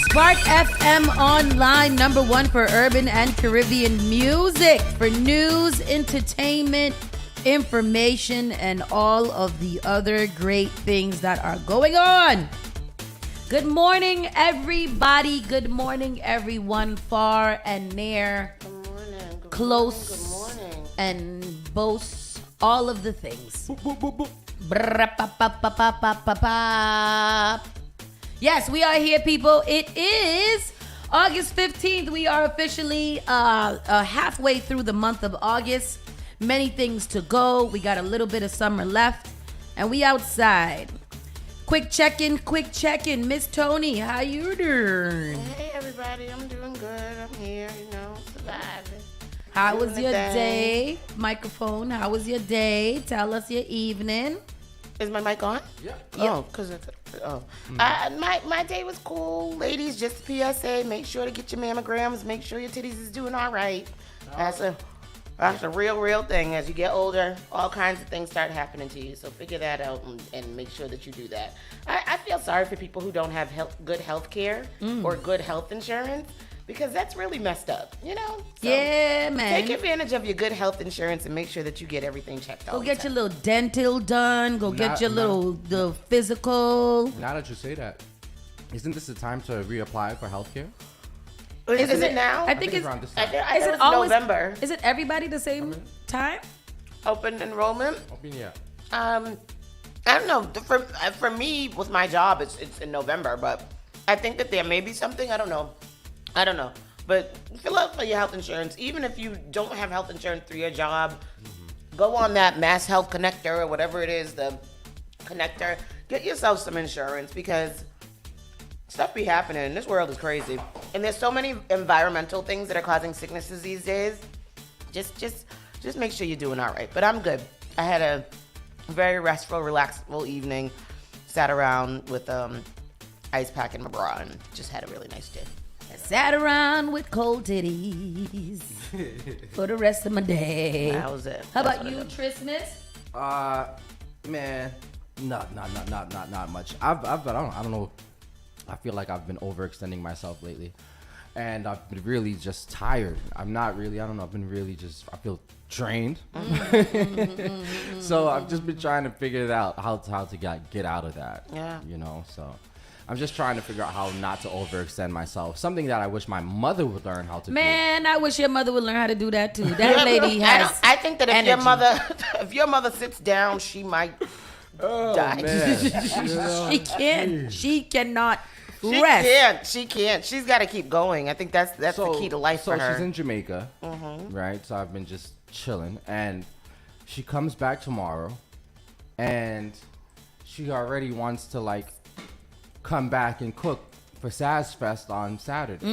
Spark FM Online, #1 for urban and Caribbean music, for news, entertainment, information, and all of the other great things that are going on. Good morning, everybody. Good morning, everyone, far and near, Good morning. Good close, morning. Good morning. and boast all of the things. Yes, we are here, people. It is August 15th. We are officially halfway through the month of August. Many things to go. We got a little bit of summer left, and we outside. Quick check-in. Miss Tony, how you doing? Hey, everybody. I'm doing good. I'm here, surviving. How was Doing your the thing. day? Microphone, how was your day? Tell us your evening. Is my mic on? Yeah. Oh, because it's... my day was cool. Ladies, just PSA. Make sure to get your mammograms. Make sure your titties is doing all right. That's a real thing. As you get older, all kinds of things start happening to you. So figure that out and make sure that you do that. I feel sorry for people who don't have good health care or good health insurance, because that's really messed up, So Yeah, man. take advantage of your good health insurance and make sure that you get everything checked out. Go get your little dental done. Go get your the physical. Now that you say that, isn't this the time to reapply for healthcare? Is it now? I think it's around this I time. thought is it it was always November. Is it everybody the same time? Open enrollment. Yeah. I don't know. For me, with my job, it's in November, but I think that there may be something. I don't know. But fill out for your health insurance. Even if you don't have health insurance through your job, go on that Mass Health Connector or whatever it is, the connector. Get yourself some insurance, because stuff be happening. This world is crazy. And there's so many environmental things that are causing sicknesses these days. Just make sure you're doing all right. But I'm good. I had a very restful, relaxful evening. Sat around with ice pack in my bra and just had a really nice day. I sat around with cold titties for the rest of my day. That was it. How That's about what you, I did. Trismus? Man, not much. I don't know. I feel like I've been overextending myself lately, and I've been really just tired. I'm not really. I don't know. I've been really just. I feel drained. So I've just been trying to figure it out how to get out of that. Yeah. So I'm just trying to figure out how not to overextend myself. Something that I wish my mother would learn how to do. Man, I wish your mother would learn how to do that too. That lady has. I think that if energy. your mother sits down, she might die. Man. She cannot rest. She can't. She's got to keep going. I think that's the key to life for her. So she's in Jamaica, right? So I've been just chilling, and she comes back tomorrow, and she already wants to come back and cook for Saz Fest on Saturday.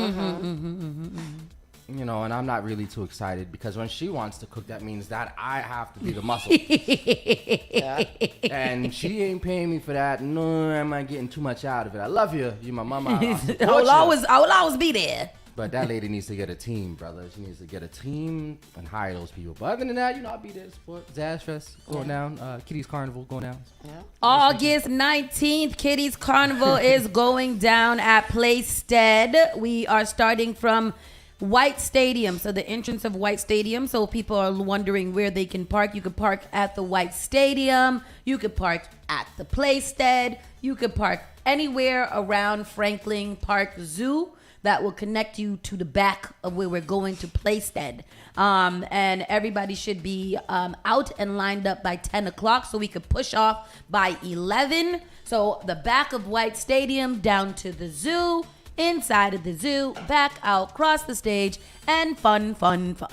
And I'm not really too excited, because when she wants to cook, that means that I have to be the muscle. Yeah. And she ain't paying me for that. No, am I getting too much out of it? I love you. You my mama. I will always be there. But that lady needs to get a team, brother. She needs to get a team and hire those people. But other than that, I'll be there to support Zaz Fest going down. Kitty's Carnival going down. Yeah. August 19th, Kitty's Carnival is going down at Playstead. We are starting from White Stadium, so the entrance of White Stadium. So people are wondering where they can park. You could park at the White Stadium. You could park at the Playstead. You could park anywhere around Franklin Park Zoo. That will connect you to the back of where we're going to Playstead. And everybody should be out and lined up by 10 o'clock so we could push off by 11. So the back of White Stadium down to the zoo, inside of the zoo, back out, cross the stage, and fun. Fun for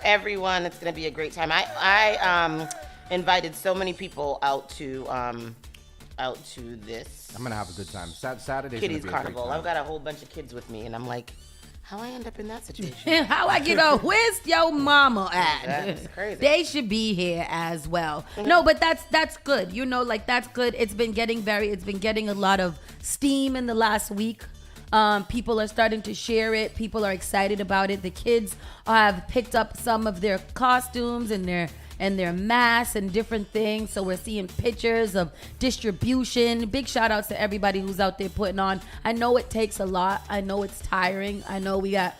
everyone. It's going to be a great time. I invited so many people out to this. I'm going to have a good time. Saturday's Kitty's gonna be Carnival. A great time. I've got a whole bunch of kids with me, and I'm like, how I end up in that situation? How I get a where's your mama at? That's crazy. They should be here as well. No, but that's good. That's good. It's been getting a lot of steam in the last week. People are starting to share it. People are excited about it. The kids have picked up some of their costumes and their and their masks and different things. So we're seeing pictures of distribution. Big shout outs to everybody who's out there putting on. I know it takes a lot. I know it's tiring. I know we got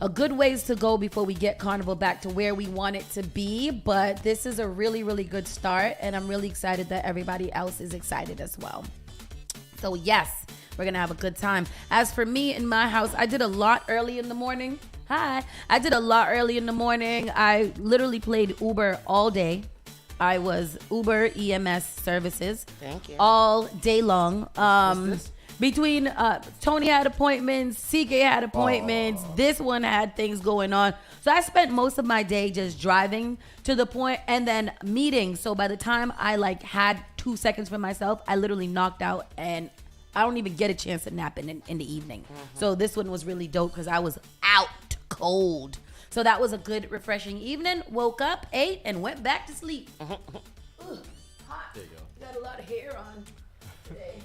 a good ways to go before we get Carnival back to where we want it to be. But this is a really, really good start. And I'm really excited that everybody else is excited as well. So yes, we're going to have a good time. As for me in my house, I did a lot early in the morning. I did a lot early in the morning. I literally played Uber all day. I was Uber EMS services. Thank you. All day long. Between Tony had appointments, CK had appointments, this one had things going on. So I spent most of my day just driving to the point and then meetings. So by the time I had 2 seconds for myself, I literally knocked out and I don't even get a chance to nap in the evening. So this one was really dope because I was out cold. So that was a good, refreshing evening. Woke up, ate, and went back to sleep. Ugh, hot. There you go. Got a lot of hair on today.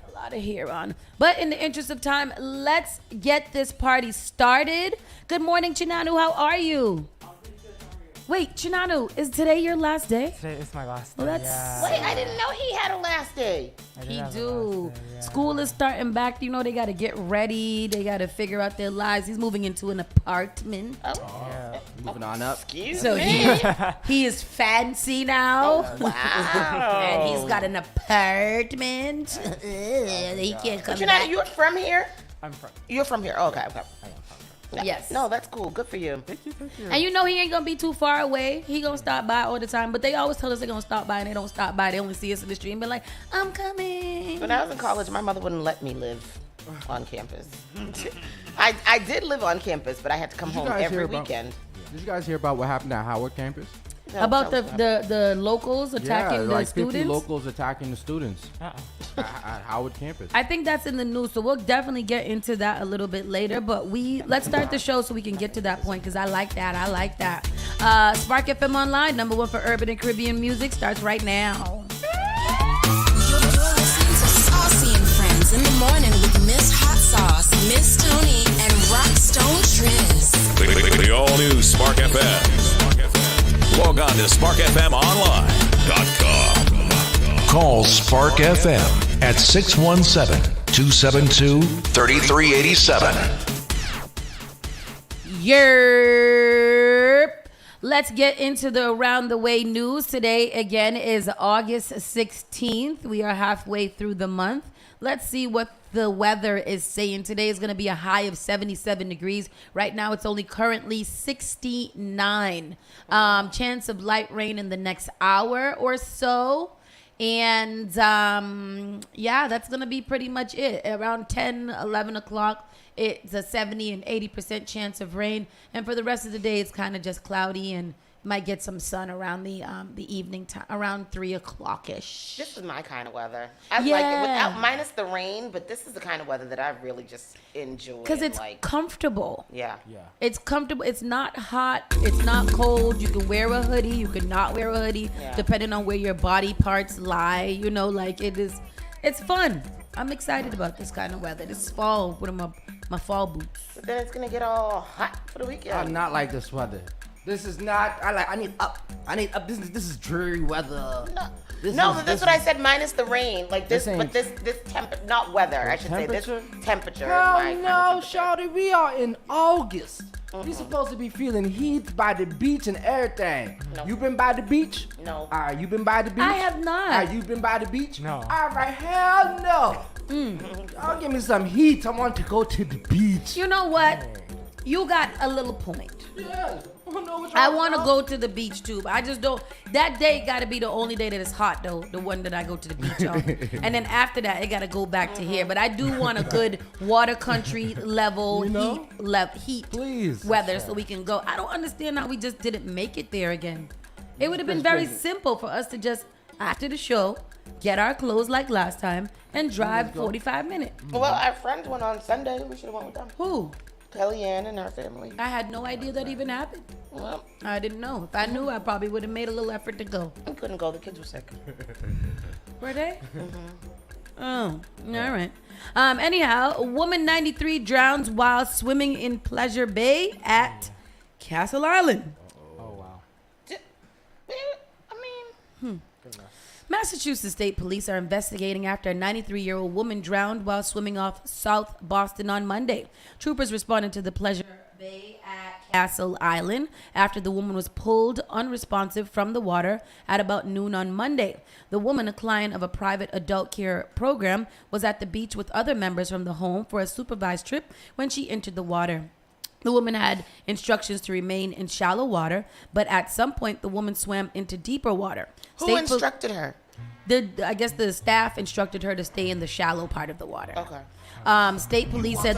A lot of hair on. But in the interest of time, let's get this party started. Good morning, Chinanu. How are you? Wait, Chinanu, is today your last day? Today is my last day. Well, Wait, I didn't know he had a last day. He do. School is starting back. You know, they got to get ready. They got to figure out their lives. He's moving into an apartment. Yeah. Moving on up. Excuse So me. he is fancy now. Wow. And he's got an apartment. He can't come But back. you're from here? I'm from. You're from here. Oh, okay. Yeah. Yes. No, that's cool. Good for you. Thank you. And you know he ain't gonna be too far away. He gonna stop by all the time. But they always tell us they're gonna stop by and they don't stop by. They only see us in the street and be like, I'm coming. When I was in college, my mother wouldn't let me live on campus. I did live on campus, but I had to come Did you home guys every hear about- Weekend. Did you guys hear about what happened at Howard campus? No, About tell us about it. the locals attacking the 50 students. locals attacking the students Uh-uh. at Howard campus. I think that's in the news, so we'll definitely get into that a little bit later. But let's start the show so we can get to that point because I like that. Spark FM Online, #1 for urban and Caribbean music, starts right now. You're listening to Saucy and Friends in the morning with Miss Hot Sauce, Miss Tony, and Rockstone Triz. The all-new Spark FM. Log on to sparkfmonline.com. Call Spark FM at 617-272-3387. Yerp. Let's get into the around the way news. Today again is August 16th. We are halfway through the month. Let's see what the weather is saying. Today is going to be a high of 77 degrees. Right now it's only currently 69. Chance of light rain in the next hour or so. And yeah, that's going to be pretty much it. Around 10, 11 o'clock, it's a 70 and 80% chance of rain. And for the rest of the day, it's kind of just cloudy and might get some sun around the evening time, around 3 o'clock-ish. This is my kind of weather. I like it Yeah. without minus the rain, but this is the kind of weather that I really just enjoy. Because it's like, comfortable. yeah. It's comfortable. It's not hot. It's not cold. You can wear a hoodie. You can not wear a hoodie, Yeah. depending on where your body parts lie. You know, like it's fun. I'm excited about this kind of weather. This is fall with my fall boots. But then it's gonna get all hot for the weekend. I'm not like this weather. This is not. I need up. This is dreary weather. But that's what I said. Minus the rain, like this, This ain't- but this temperature, not weather. I should say this temperature. is Hell my kind no, of temperature. shawty. We are in August. We supposed to be feeling heat by the beach and everything. No. You been by the beach? No. You been by the beach? I have not. You been by the beach? No. All right, hell no. Y'all give me some heat. I want to go to the beach. You know what? You got a little point. Yeah. I want to go to the beach too, but I just don't. That day got to be the only day that is hot though, the one that I go to the beach on. And then after that, it got to go back to here. But I do want a good water country level You know? heat Please. weather so we can go. I don't understand how we just didn't make it there again. It would have been very simple for us to just after the show get our clothes like last time and drive 45 minutes. Well, our friends went on Sunday. We should have went with them. Who? Kellyanne and her family. I had no idea that even happened. Well, I didn't know. If I knew, I probably would have made a little effort to go. we couldn't go. The kids were sick. Were they? Oh, all right. Anyhow, a woman 93 drowns while swimming in Pleasure Bay at Castle Island. Oh wow. Wait, Massachusetts State Police are investigating after a 93-year-old woman drowned while swimming off South Boston on Monday. Troopers responded to the Pleasure Bay at Castle Island after the woman was pulled unresponsive from the water at about noon on Monday. The woman, a client of a private adult care program, was at the beach with other members from the home for a supervised trip when she entered the water. The woman had instructions to remain in shallow water, but at some point the woman swam into deeper water. Who instructed her? I guess the staff instructed her to stay in the shallow part of the water. Okay. State police said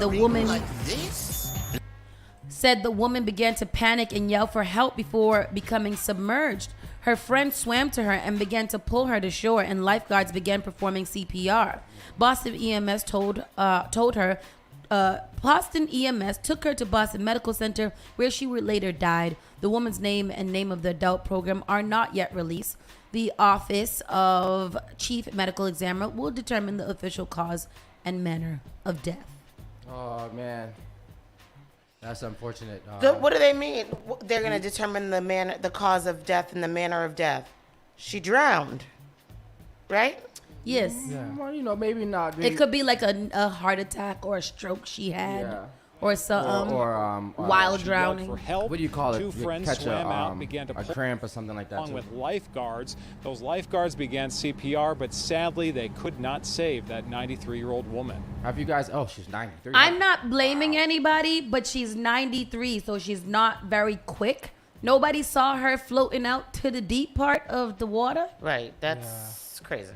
the woman began to panic and yell for help before becoming submerged. Her friend swam to her and began to pull her to shore, and lifeguards began performing CPR. Boston EMS told her. Boston EMS took her to Boston Medical Center, where she later died. The woman's name and name of the adult program are not yet released. The Office of Chief Medical Examiner will determine the official cause and manner of death. Oh, man. That's unfortunate. What do they mean? They're going to determine the cause of death and the manner of death. She drowned, right? Yes. Yeah. Well, you know, maybe not. It could be like a heart attack or a stroke she had, or something, while drowning. For help. What do you call it? Two friends Catch swam out, began to a cramp or something like that. along with lifeguards. Those lifeguards began CPR, but sadly they could not save that 93-year-old woman. Have you guys? Oh, she's 93. I'm not blaming anybody, but she's 93, so she's not very quick. Nobody saw her floating out to the deep part of the water. Right. That's crazy.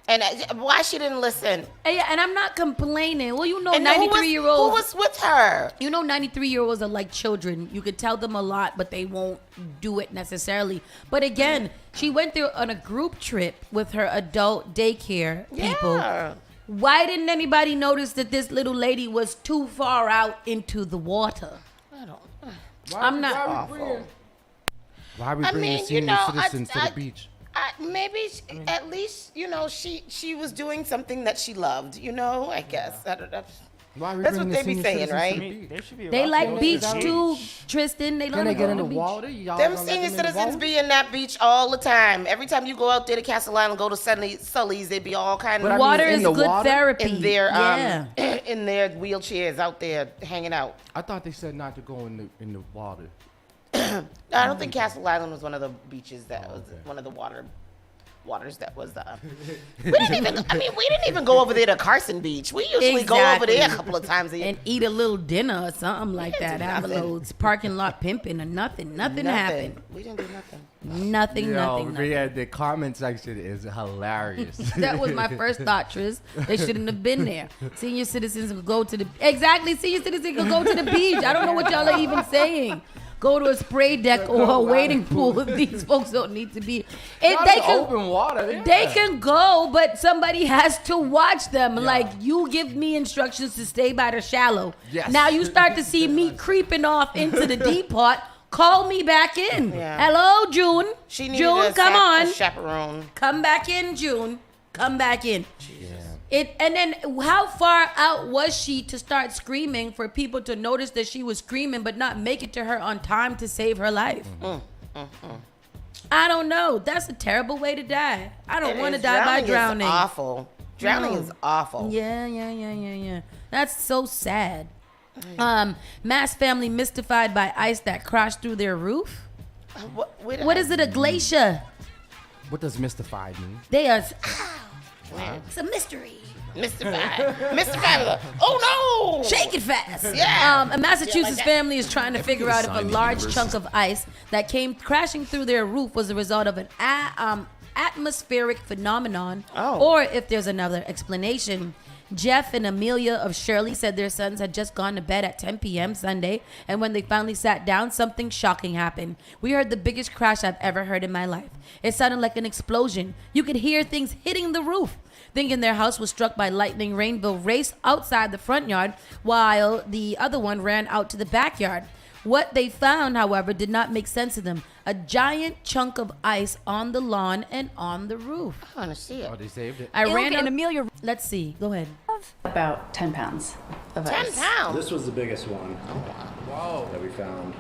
And why she didn't listen? And I'm not complaining. Well, you know, And 93-year-olds. Who was with her? You know, 93-year-olds are like children. You could tell them a lot, but they won't do it necessarily. But again, she went there on a group trip with her adult daycare people. Yeah. Why didn't anybody notice that this little lady was too far out into the water? I don't. I'm not. Why are we bringing senior citizens to the beach? At least, you know, she was doing something that she loved, you know, I guess. Why are we That's bringing what they be the saying, senior right? citizens to the beach? They like beach too, Tristan. They Can love they to get go in to the beach. water? Y'all Them gonna let senior them in the citizens water? be in that beach all the time. Every time you go out there to Castle Island, go to Sully's, they be all kind But I of mean, Water in is the good water? therapy. in their yeah. in their wheelchairs out there hanging out. I thought they said not to go in the water. I don't think Castle Island was one of the beaches that was one of the waters that was we didn't even go over there to Carson Beach. We usually go over there a Exactly. couple of times a year. And eat a little dinner or something like didn't that. do Have a nothing. little parking lot pimping or nothing. Nothing happened. We didn't do nothing. Nothing. Yeah, the comment section is hilarious. That was my first thought, Tris. They shouldn't have been there. Senior citizens could go to the senior citizens could go to the beach. I don't know what y'all are even saying. Go to a spray deck or a wading pool. These folks don't need to be. If they can, open water. Yeah. they can go, but somebody has to watch them. Like, you give me instructions to stay by the shallow. Yes. Now you start to see me creeping off into the deep part. Call me back in. Yeah. Hello, June. She needed June, come on. a chaperone. Come back in, June. Come back in. And then how far out was she to start screaming for people to notice that she was screaming but not make it to her on time to save her life? I don't know. That's a terrible way to die. I don't want to die by drowning. Is awful. Drowning is awful. Yeah. That's so sad. Mass family mystified by ice that crashed through their roof. What is it, a glacier? What does mystified mean? They are. It's a mystery. Mystified. Oh no! Shake it fast. Yeah. A Massachusetts family is trying to figure out if a large chunk of ice that came crashing through their roof was a result of an atmospheric phenomenon, or if there's another explanation. Jeff and Amelia of Shirley said their sons had just gone to bed at 10 p.m. Sunday, and when they finally sat down, something shocking happened. We heard the biggest crash I've ever heard in my life. It sounded like an explosion. You could hear things hitting the roof. Thinking their house was struck by lightning, Rainville raced outside the front yard while the other one ran out to the backyard. What they found, however, did not make sense to them. A giant chunk of ice on the lawn and on the roof. I want to see it. Oh, they saved it. I ran and up. Amelia. Let's see. Go ahead. About 10 pounds of 10 ice. pounds. This was the biggest one that we found.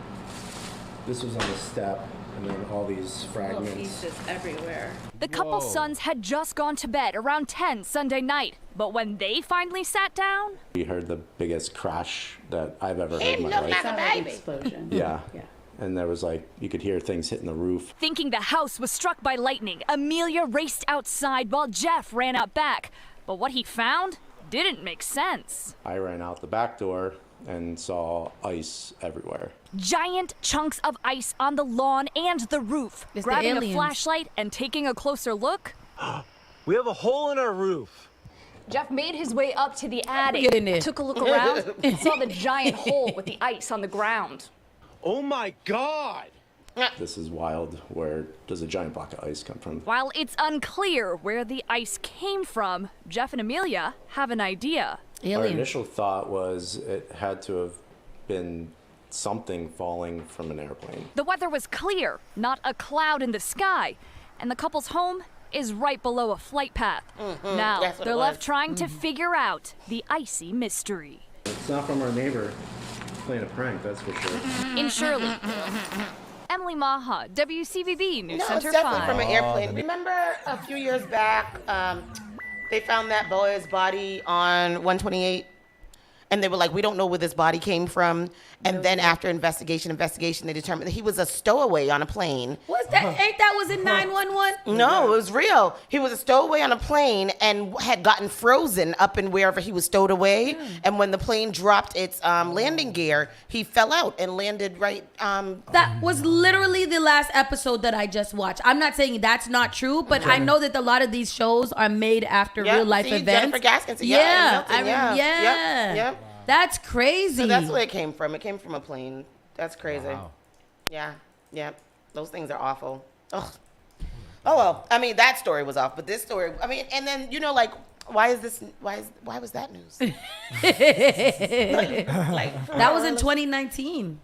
This was on the step. and then all these fragments. Pieces everywhere. The couple's sons had just gone to bed around 10 Sunday night, but when they finally sat down, We heard the biggest crash that I've ever heard in my life. Sounded like an explosion. Yeah. And there was you could hear things hitting the roof. thinking the house was struck by lightning, Amelia raced outside while Jeff ran out back. But what he found didn't make sense. I ran out the back door and saw ice everywhere. Giant chunks of ice on the lawn and the roof. It's the Grabbing a aliens. flashlight and taking a closer look, We have a hole in our roof. Jeff made his way up to the attic, Get in there. took a look around, and saw the giant hole with the ice on the ground. Oh my God! This is wild. Where does a giant block of ice come from? While it's unclear where the ice came from, Jeff and Amelia have an idea. Our Alien. initial thought was it had to have been something falling from an airplane. The weather was clear, not a cloud in the sky, and the couple's home is right below a flight path. Now, That's what they're it left was. trying to figure out the icy mystery. It's not from our neighbor playing a prank, that's for sure. In Shirley, Emily Maha, WCVB News No, Center it's definitely 5. from an airplane. Remember a few years back, they found that boy's body on 128? And they were like, we don't know where this body came from. And then after investigation, they determined that he was a stowaway on a plane. What's that? Ain't that was in 911? No, it was real. He was a stowaway on a plane and had gotten frozen up in wherever he was stowed away. And when the plane dropped its landing gear, he fell out and landed right. That was literally the last episode that I just watched. I'm not saying that's not true, but I know that a lot of these shows are made after Yeah, real life see, events. Jennifer Gaskins, Yeah, and Milton, yeah. Yep. That's crazy. So that's where it came from. It came from a plane. That's crazy. Wow. Yeah. Those things are awful. Ugh. Oh well. I mean, that story was off, but this story. I mean, and then why was that news? That was in 2019.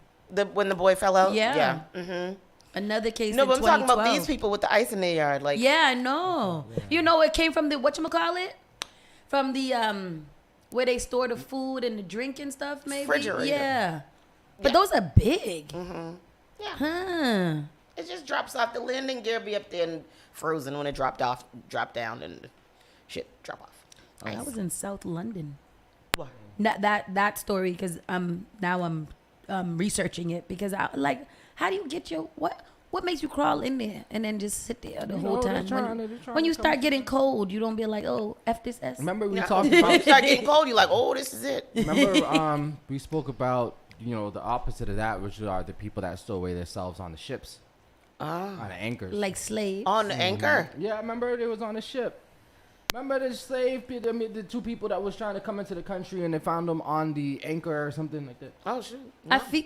When the boy fell out. Yeah. Mm-hmm. Another case. No, in but I'm talking about 2012. these people with the ice in their yard. Like, Yeah, I know. You know, it came from the whatchamacallit? From the where they store the food and the drink and stuff, maybe. Refrigerator. Yeah. But those are big. yeah. Huh. It just drops off. The landing gear be up there and frozen when it dropped down, and shit drop off. Oh, that was in South London. What? That story, because now I'm researching it, because I like, how do you get your what makes you crawl in there and then just sit there the whole they're time? trying When to you come start to- getting cold, you don't be like, oh, F this S. Remember we Yeah. talked You about. start getting cold. You're like, oh, this is it. Remember we spoke about the opposite of that, which are the people that stow away themselves on the ships, on the anchors. Like slaves. On the anchor. Yeah, I remember it was on a ship. Remember the two people that was trying to come into the country and they found them on the anchor or something like that. Oh shoot. I feel,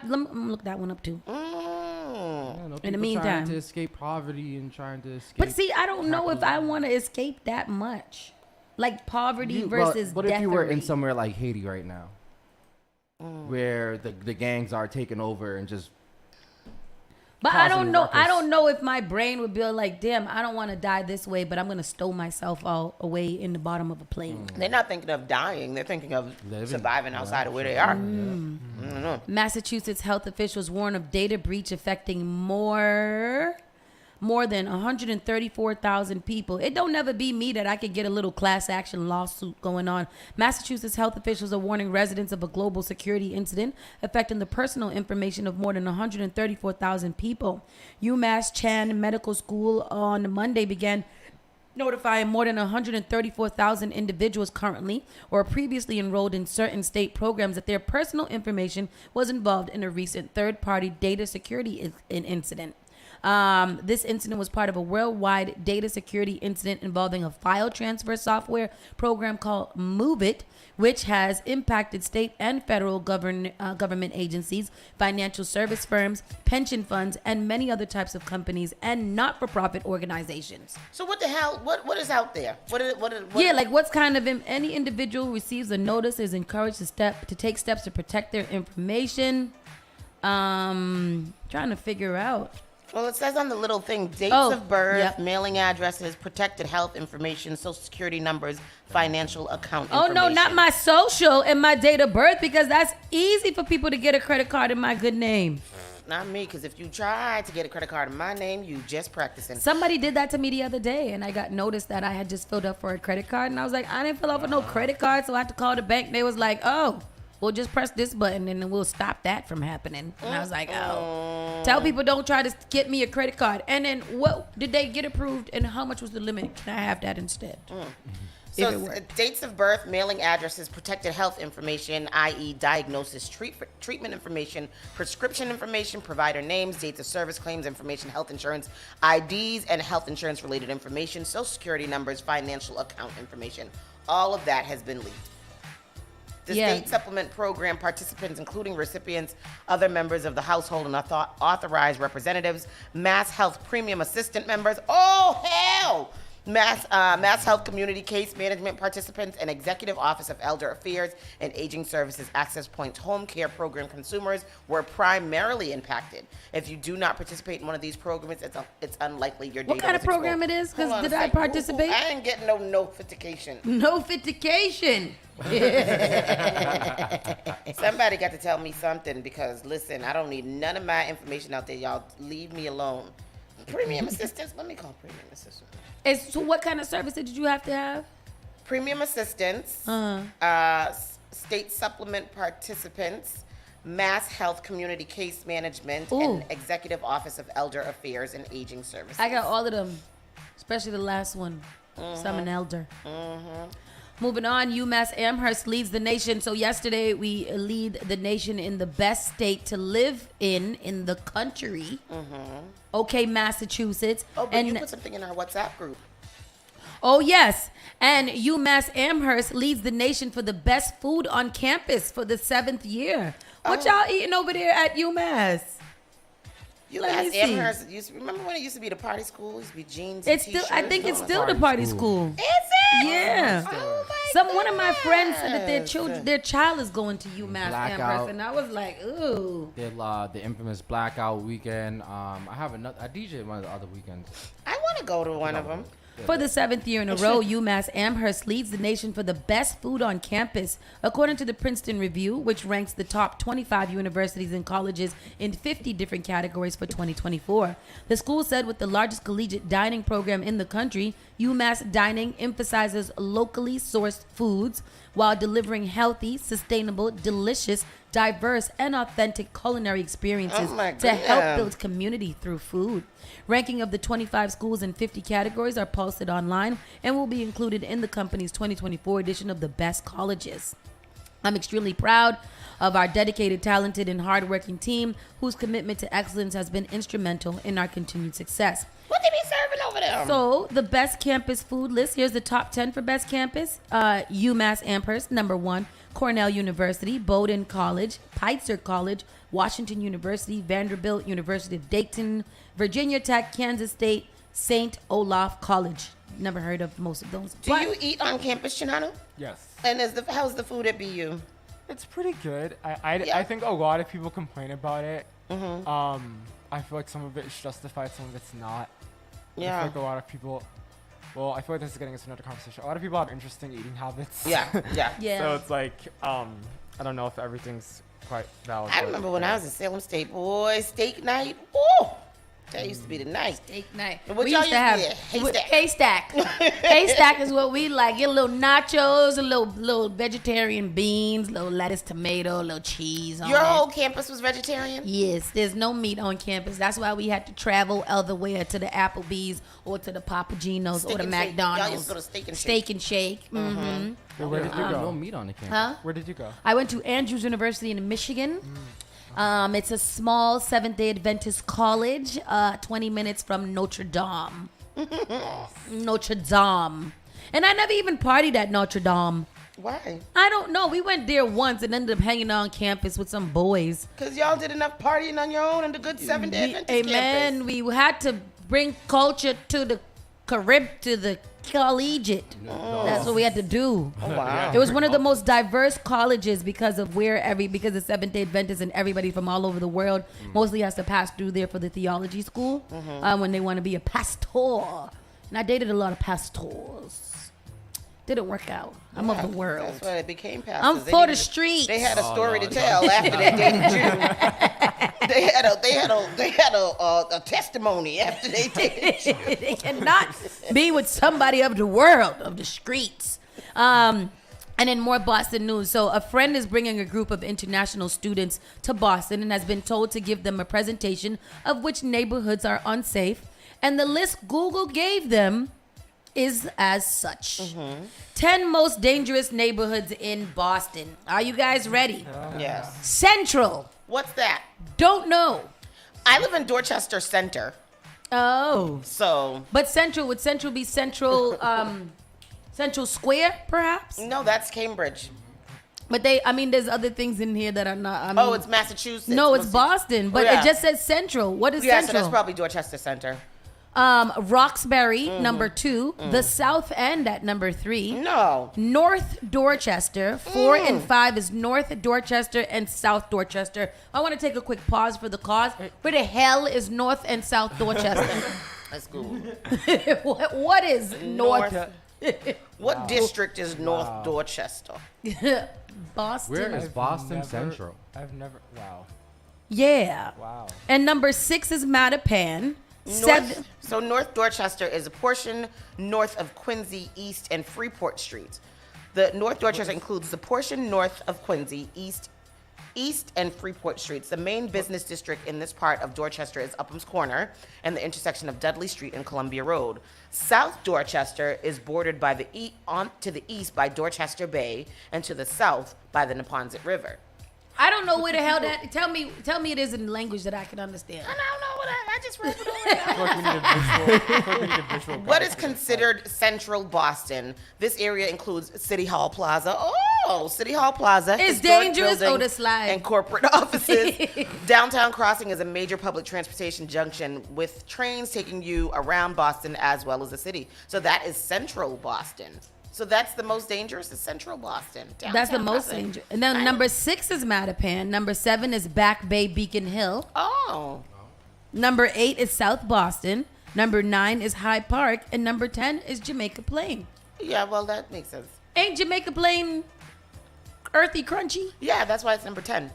let me look that one up too. Yeah, In the people meantime. trying to escape poverty and trying to escape. But see, I don't know if I want to escape that much. Like poverty versus what if you were in deathery. somewhere like Haiti right now, where the gangs are taking over and just. But I don't causing know. ruckus? I don't know if my brain would be like, damn, I don't want to die this way, but I'm gonna stow myself all away in the bottom of a plane. They're not thinking of dying. They're thinking of Living. surviving outside of where they are. Massachusetts health officials warn of data breach affecting more than 134,000 people. It don't never be me that I could get a little class action lawsuit going on. Massachusetts health officials are warning residents of a global security incident affecting the personal information of more than 134,000 people. UMass Chan Medical School on Monday began notifying more than 134,000 individuals currently or previously enrolled in certain state programs that their personal information was involved in a recent third-party data security incident. This incident was part of a worldwide data security incident involving a file transfer software program called Move It, which has impacted state and federal government agencies, financial service firms, pension funds, and many other types of companies and not-for-profit organizations. So what the hell? What is out there? What? Yeah, like what's kind of any individual who receives a notice is encouraged to take steps to protect their information. Trying to figure out. Well, it says on the little thing, dates Oh, of birth, yep. mailing addresses, protected health information, social security numbers, financial account Oh, information. no, not my social and my date of birth, because that's easy for people to get a credit card in my good name. Not me, because if you try to get a credit card in my name, you just practicing. Somebody did that to me the other day, and I got noticed that I had just filled up for a credit card, and I was like, I didn't fill up for no credit card, so I had to call the bank. They was like, oh, we'll just press this button, and then we'll stop that from happening. And I was like, oh. Tell people don't try to get me a credit card. And then what did they get approved, and how much was the limit? Can I have that instead? So dates of birth, mailing addresses, protected health information, i.e. diagnosis, treatment information, prescription information, provider names, dates of service, claims information, health insurance, IDs, and health insurance related information, social security numbers, financial account information. All of that has been leaked. The state supplement program participants, including recipients, other members of the household and authorized representatives, Mass Health Premium Assistant members, oh hell! Mass Health Community Case Management participants and Executive Office of Elder Affairs and Aging Services Access Points Home Care Program consumers were primarily impacted. If you do not participate in one of these programs, it's unlikely your data What kind of program it is? Because did I participate? I didn't get no notification. Notification. Somebody got to tell me something because, listen, I don't need none of my information out there. Y'all leave me alone. Premium assistance? Let me call premium assistance. So what kind of service did you have to have? Premium assistance, state supplement participants, Mass Health Community Case Management, and Executive Office of Elder Affairs and Aging Services. I got all of them, especially the last one. So I'm an elder. Moving on, UMass Amherst leads the nation. So yesterday we lead the nation in the best state to live in the country. Okay, Massachusetts. Oh, but you put something in our WhatsApp group. Oh, yes. And UMass Amherst leads the nation for the best food on campus for the 7th year. What y'all eating over there at UMass? UMass Amherst, remember when it used to be the party school? It used to be jeans and t-shirts? I think it's still the party school. Is it? Yeah. Oh my One of my friends said that their child is going to UMass Amherst, and I was like, ooh. The infamous blackout weekend. I have I DJ one of the other weekends. I want to go to one of them. For the 7th year in a row, UMass Amherst leads the nation for the best food on campus, according to the Princeton Review, which ranks the top 25 universities and colleges in 50 different categories for 2024. The school said with the largest collegiate dining program in the country, UMass Dining emphasizes locally sourced foods while delivering healthy, sustainable, delicious, diverse, and authentic culinary experiences to help build community through food. Ranking of the 25 schools in 50 categories are posted online and will be included in the company's 2024 edition of the Best Colleges. I'm extremely proud of our dedicated, talented, and hardworking team whose commitment to excellence has been instrumental in our continued success. What they be serving over there? So, the best campus food list. Here's the top 10 for best campus. UMass Amherst, number 1. Cornell University, Bowdoin College, Pitzer College, Washington University, Vanderbilt, University of Dayton, Virginia Tech, Kansas State, St. Olaf College. Never heard of most of those. Do you eat on campus, Shinano? Yes. And how's the food at BU? It's pretty good. I think a lot of people complain about it. I feel like some of it is justified, some of it's not. Yeah. I feel like a lot of people. Well, I feel like this is getting into another conversation. A lot of people have interesting eating habits. Yeah. So it's like, I don't know if everything's quite valid. I remember when I was in Salem State, boy, steak night. Woo! That used to be the night. Steak night. What we y'all used to have haystack. Haystack is what we like. Get a little nachos, a little vegetarian beans, little lettuce, tomato, little cheese on Your it. whole campus was vegetarian? Yes, there's no meat on campus. That's why we had to travel elsewhere to the Applebee's or to the Papagino's or the McDonald's. Y'all used to go to Steak and Shake. Steak and Shake. Mm-hmm. Where did you go? No meat on the campus. Huh? Where did you go? I went to Andrews University in Michigan. It's a small Seventh-day Adventist college, 20 minutes from Notre Dame. Notre Dame. And I never even partied at Notre Dame. Why? I don't know. We went there once and ended up hanging out on campus with some boys. Because y'all did enough partying on your own in the good 7-day Adventist campus. We had to bring culture to the collegiate. That's what we had to do. Oh, wow. It was one of the most diverse colleges because the Seventh-day Adventists and everybody from all over the world mostly has to pass through there for the theology school when they want to be a pastor. And I dated a lot of pastors. Didn't work out. I'm of the world. That's why they became pastors. I'm for the streets. They had a story to tell after they dated you. They had a testimony after they did it. They cannot be with somebody of the world, of the streets. And in more Boston news, so a friend is bringing a group of international students to Boston and has been told to give them a presentation of which neighborhoods are unsafe. And the list Google gave them is as such. 10 most dangerous neighborhoods in Boston. Are you guys ready? Yes. Central. What's that? Don't know. I live in Dorchester Center. Oh. So. But Central, would Central be Central, Central Square, perhaps? No, that's Cambridge. But there's other things in here that are not. It's Massachusetts. No, it's Boston, but it just says Central. What is Central? Central? So that's probably Dorchester Center. Roxbury, number 2. The South End at number 3. No. North Dorchester. 4 and 5 is North Dorchester and South Dorchester. I want to take a quick pause for the cause. Where the hell is North and South Dorchester? That's cool. what is North? What district is North Dorchester? Boston. Where is Boston Central? I've never. Wow. Yeah. Wow. And number 6 is Mattapan. So North Dorchester is a portion north of Quincy, East, and Freeport Streets. The North Dorchester includes the portion north of Quincy, East, and Freeport Streets. The main business district in this part of Dorchester is Upham's Corner and the intersection of Dudley Street and Columbia Road. South Dorchester is bordered by to the east by Dorchester Bay and to the south by the Neponset River. I don't know where the hell that. Tell me it is in language that I can understand. I don't know what I just read it over. What is considered central Boston? This area includes City Hall Plaza. Oh, City Hall Plaza. It's historic dangerous. building The slide. And corporate offices. Downtown Crossing is a major public transportation junction with trains taking you around Boston as well as the city. So that is central Boston. So that's the most dangerous is central Boston. That's the most dangerous. And then number 6 is Mattapan. Number 7 is Back Bay Beacon Hill. Oh. Number 8 is South Boston. Number 9 is Hyde Park. And number 10 is Jamaica Plain. Yeah, well, that makes sense. Ain't Jamaica Plain earthy crunchy? Yeah, that's why it's number 10.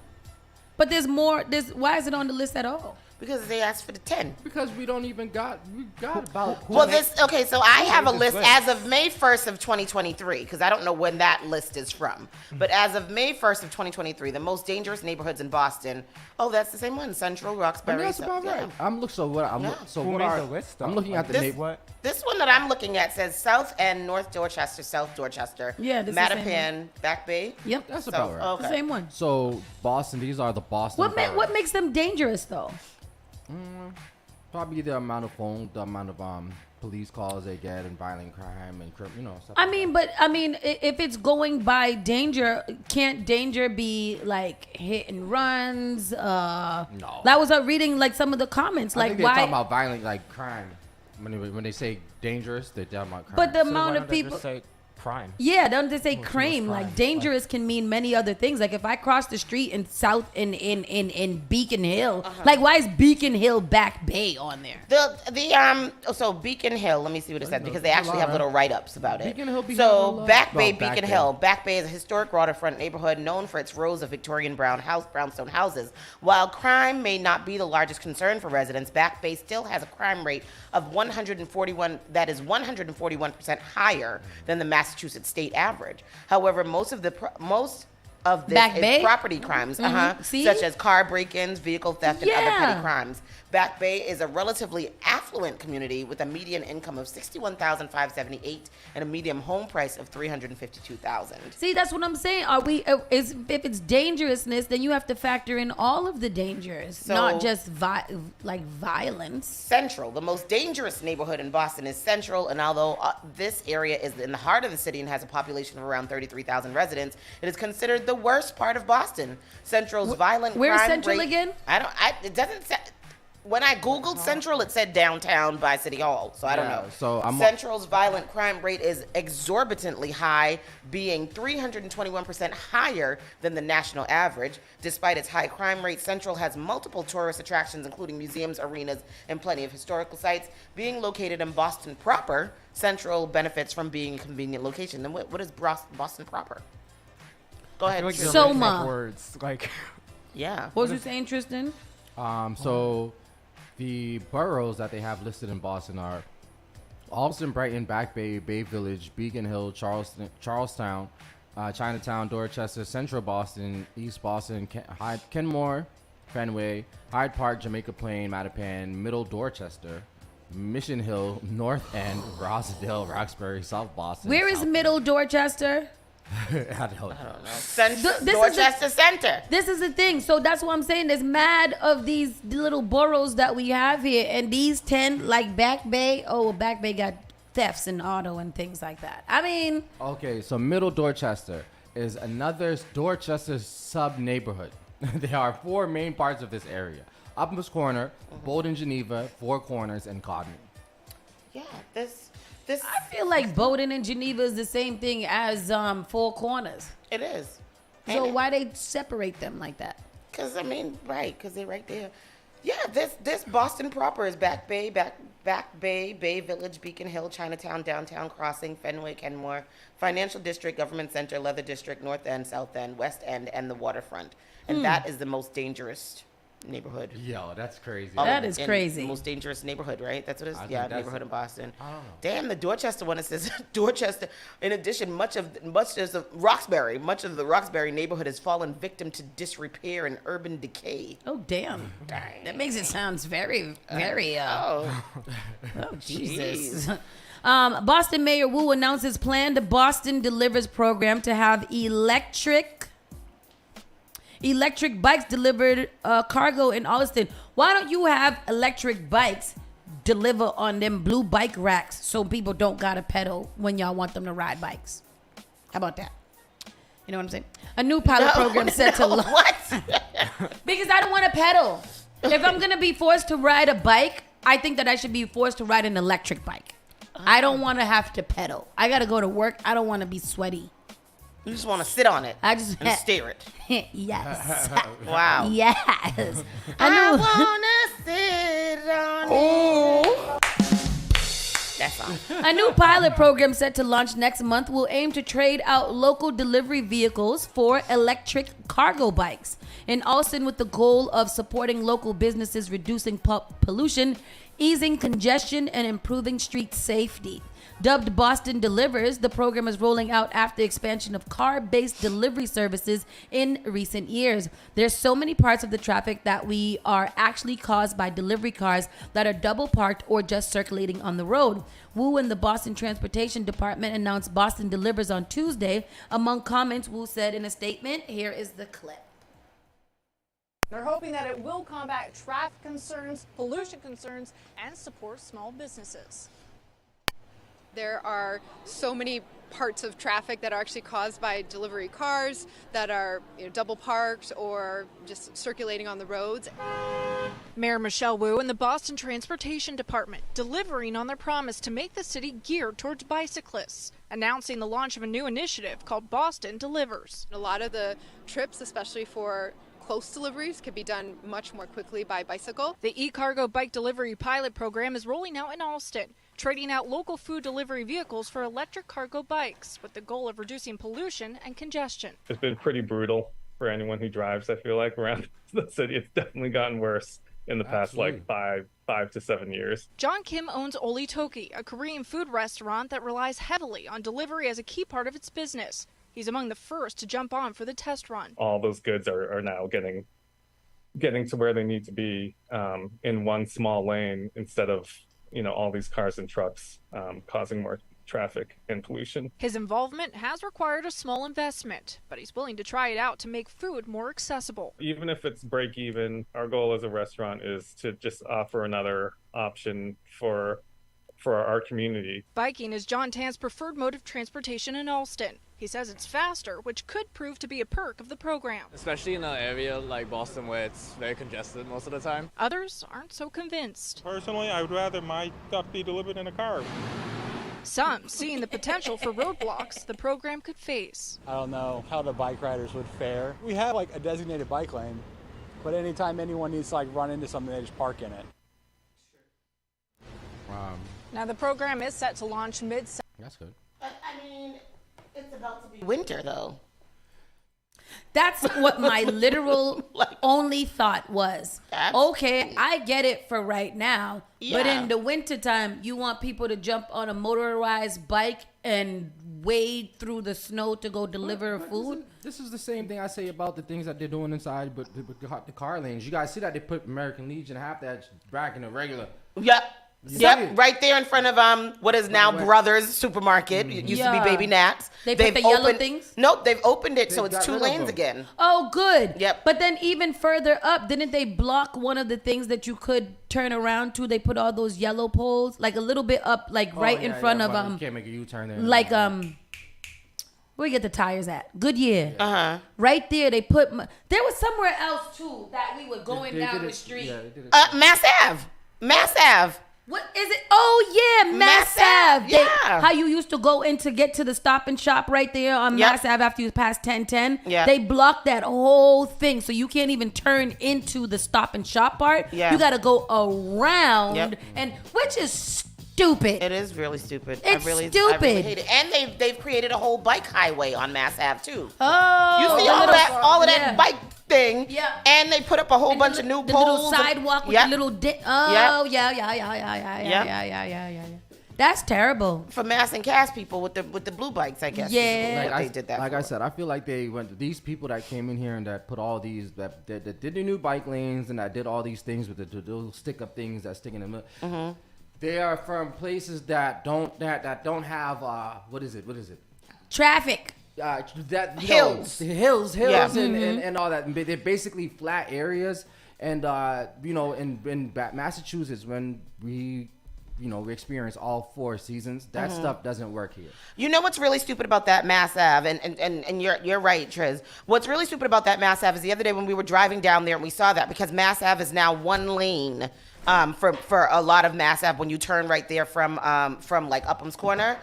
But there's more. Why is it on the list at all? Because they asked for the 10. Because we got about. So I have a list as of May 1st of 2023, because I don't know when that list is from. But as of May 1st of 2023, the most dangerous neighborhoods in Boston. Oh, that's the same one, Central, Roxbury. That's about right. I'm looking at the neighborhood. This one that I'm looking at says South End, North Dorchester, South Dorchester. Yeah, this Mattapan, Back Bay. Yep, that's about right. Okay. The same one. So Boston, these are the Boston. What makes them dangerous though? Probably the amount of police calls they get and violent crime and stuff. If it's going by danger, can't danger be like hit and runs? No. That was reading like some of the comments. I think they're talking about violent crime. When they say dangerous, they're talking about crime. But the amount of people. Crime. Yeah, don't they say crime? Like dangerous can mean many other things. Like if I cross the street in South in Beacon Hill, like why is Beacon Hill Back Bay on there? So Beacon Hill, let me see what it says because they actually have little write-ups about it. Beacon Hill, Back Bay, Beacon Hill. Back Bay is a historic waterfront neighborhood known for its rows of Victorian brownstone houses. While crime may not be the largest concern for residents, Back Bay still has a crime rate of 141 that is 141% higher than the Massachusetts state average. However, most of this is property crimes, such as car break-ins, vehicle theft, and other petty crimes. Back Bay is a relatively affluent community with a median income of $61,578 and a median home price of $352,000. See, that's what I'm saying. If it's dangerousness, then you have to factor in all of the dangers, not just violence. Central, the most dangerous neighborhood in Boston is Central, and although this area is in the heart of the city and has a population of around 33,000 residents, it is considered the worst part of Boston. Central's violent crime rate. Where's Central again? It doesn't say. When I Googled Central, it said downtown by City Hall, so I don't know. Central's violent crime rate is exorbitantly high, being 321% higher than the national average. Despite its high crime rate, Central has multiple tourist attractions, including museums, arenas, and plenty of historical sites. Being located in Boston proper, Central benefits from being a convenient location. Then what is Boston proper? Go ahead. Soma. Words yeah. What was you saying, Tristan? So the boroughs that they have listed in Boston are Allston, Brighton, Back Bay, Bay Village, Beacon Hill, Charlestown, Chinatown, Dorchester, Central Boston, East Boston, Kenmore, Fenway, Hyde Park, Jamaica Plain, Mattapan, Middle Dorchester, Mission Hill, North End, Rosedale, Roxbury, South Boston. Where is South Middle Dorchester? I don't know. Dorchester Center. This is the thing. So that's what I'm saying. There's mad of these little boroughs that we have here, and these 10, like Back Bay. Oh, Back Bay got thefts and auto and things like that. I mean, Okay, so Middle Dorchester is another Dorchester sub-neighborhood. There are 4 main parts of this area. Upmost Corner, Bolden, Geneva, Four Corners, and Codman. Yeah, this. I feel like Bowdoin and Geneva is the same thing as Four Corners. It is. So why they separate them like that? Because because they're right there. Yeah, this Boston proper is Back Bay, Back Bay, Bay Village, Beacon Hill, Chinatown, Downtown Crossing, Fenway, Kenmore, Financial District, Government Center, Leather District, North End, South End, West End, and the waterfront. And that is the most dangerous neighborhood. Yo, that's crazy. That is crazy. Most dangerous neighborhood, right? That's what it is. I think Yeah, that's neighborhood in Boston. I don't know. Damn, the Dorchester one. It says Dorchester. In addition, much of the Roxbury neighborhood has fallen victim to disrepair and urban decay. Oh, damn. That makes it sounds very, very. Oh, Jesus. Boston Mayor Wu announces plan to Boston Delivers program to have electric bikes delivered cargo in Alston. Why don't you have electric bikes deliver on them blue bike racks so people don't gotta pedal when y'all want them to ride bikes? How about that? You know what I'm saying? A new pilot program set to launch. What? Because I don't want to pedal. If I'm gonna be forced to ride a bike, I think that I should be forced to ride an electric bike. I don't want to have to pedal. I gotta go to work. I don't want to be sweaty. You just want to sit on it. I just and stare it. Yes. Wow. Yes. I wanna sit on it. That's all. A new pilot program set to launch next month will aim to trade out local delivery vehicles for electric cargo bikes in Austin, with the goal of supporting local businesses, reducing pollution, easing congestion, and improving street safety. Dubbed Boston Delivers, the program is rolling out after expansion of car-based delivery services in recent years. There's so many parts of the traffic that we are actually caused by delivery cars that are double parked or just circulating on the road. Wu and the Boston Transportation Department announced Boston Delivers on Tuesday. Among comments, Wu said in a statement, here is the clip. They're hoping that it will combat traffic concerns, pollution concerns, and support small businesses. There are so many parts of traffic that are actually caused by delivery cars that are double parked or just circulating on the roads. Mayor Michelle Wu and the Boston Transportation Department delivering on their promise to make the city geared towards bicyclists, announcing the launch of a new initiative called Boston Delivers. A lot of the trips, especially for close deliveries, can be done much more quickly by bicycle. The e-cargo bike delivery pilot program is rolling out in Alston, trading out local food delivery vehicles for electric cargo bikes with the goal of reducing pollution and congestion. It's been pretty brutal for anyone who drives. I feel like around the city, it's definitely gotten worse in the past like five to 7 years. John Kim owns Oli Toki, a Korean food restaurant that relies heavily on delivery as a key part of its business. He's among the first to jump on for the test run. All those goods are now getting to where they need to be in one small lane instead of all these cars and trucks causing more traffic and pollution. His involvement has required a small investment, but he's willing to try it out to make food more accessible. Even if it's break even, our goal as a restaurant is to just offer another option for our community. Biking is John Tan's preferred mode of transportation in Alston. He says it's faster, which could prove to be a perk of the program. Especially in an area like Boston where it's very congested most of the time. Others aren't so convinced. Personally, I would rather my stuff be delivered in a car. Some seeing the potential for roadblocks the program could face. I don't know how the bike riders would fare. We have like a designated bike lane, but anytime anyone needs to run into something, they just park in it. Now the program is set to launch mid-September. That's good. But I mean, it's about to be winter though. That's what my literal only thought was. Okay, I get it for right now. But in the wintertime, you want people to jump on a motorized bike and wade through the snow to go deliver food? This is the same thing I say about the things that they're doing inside, but the car lanes. You guys see that they put American Legion half that back in a regular. Yep, right there in front of what is now Brothers Supermarket. It used to be Baby Nat's. They put the yellow things? Nope, they've opened it so it's 2 lanes again. Oh, good. Yep. But then even further up, didn't they block one of the things that you could turn around to? They put all those yellow poles, like a little bit up, like in front of You can't make a U-turn there. like where you get the tires at? Goodyear. Right there, they put. There was somewhere else too that we were going down the street. Mass Ave. What is it? Oh yeah, Mass Ave. Yeah. How you used to go in to get to the Stop and Shop right there on Mass Ave after you pass 1010. Yeah. They blocked that whole thing, so you can't even turn into the Stop and Shop part. Yeah. You got to go around, and which is stupid. It is really stupid. It's I really stupid. hate it. And they've created a whole bike highway on Mass Ave too. Oh, you see all of that bike thing. Yeah. And they put up a whole bunch of new the poles. little sidewalk with the little yeah. That's terrible. For mass and cast people with the blue bikes, I guess. Yeah. They did that. Like I said, I feel like these people that came in here and that put all these that did the new bike lanes and that did all these things with the little stick up things that stick in the middle. Mm-hmm. They are from places that don't have what is it? Traffic. Hills, and all that. They're basically flat areas, and in Massachusetts, when we experience all 4 seasons, that stuff doesn't work here. You know what's really stupid about that Mass Ave, and you're right, Triz. What's really stupid about that Mass Ave is the other day when we were driving down there and we saw that, because Mass Ave is now 1 lane. For a lot of Mass Ave, when you turn right there from like Upham's Corner,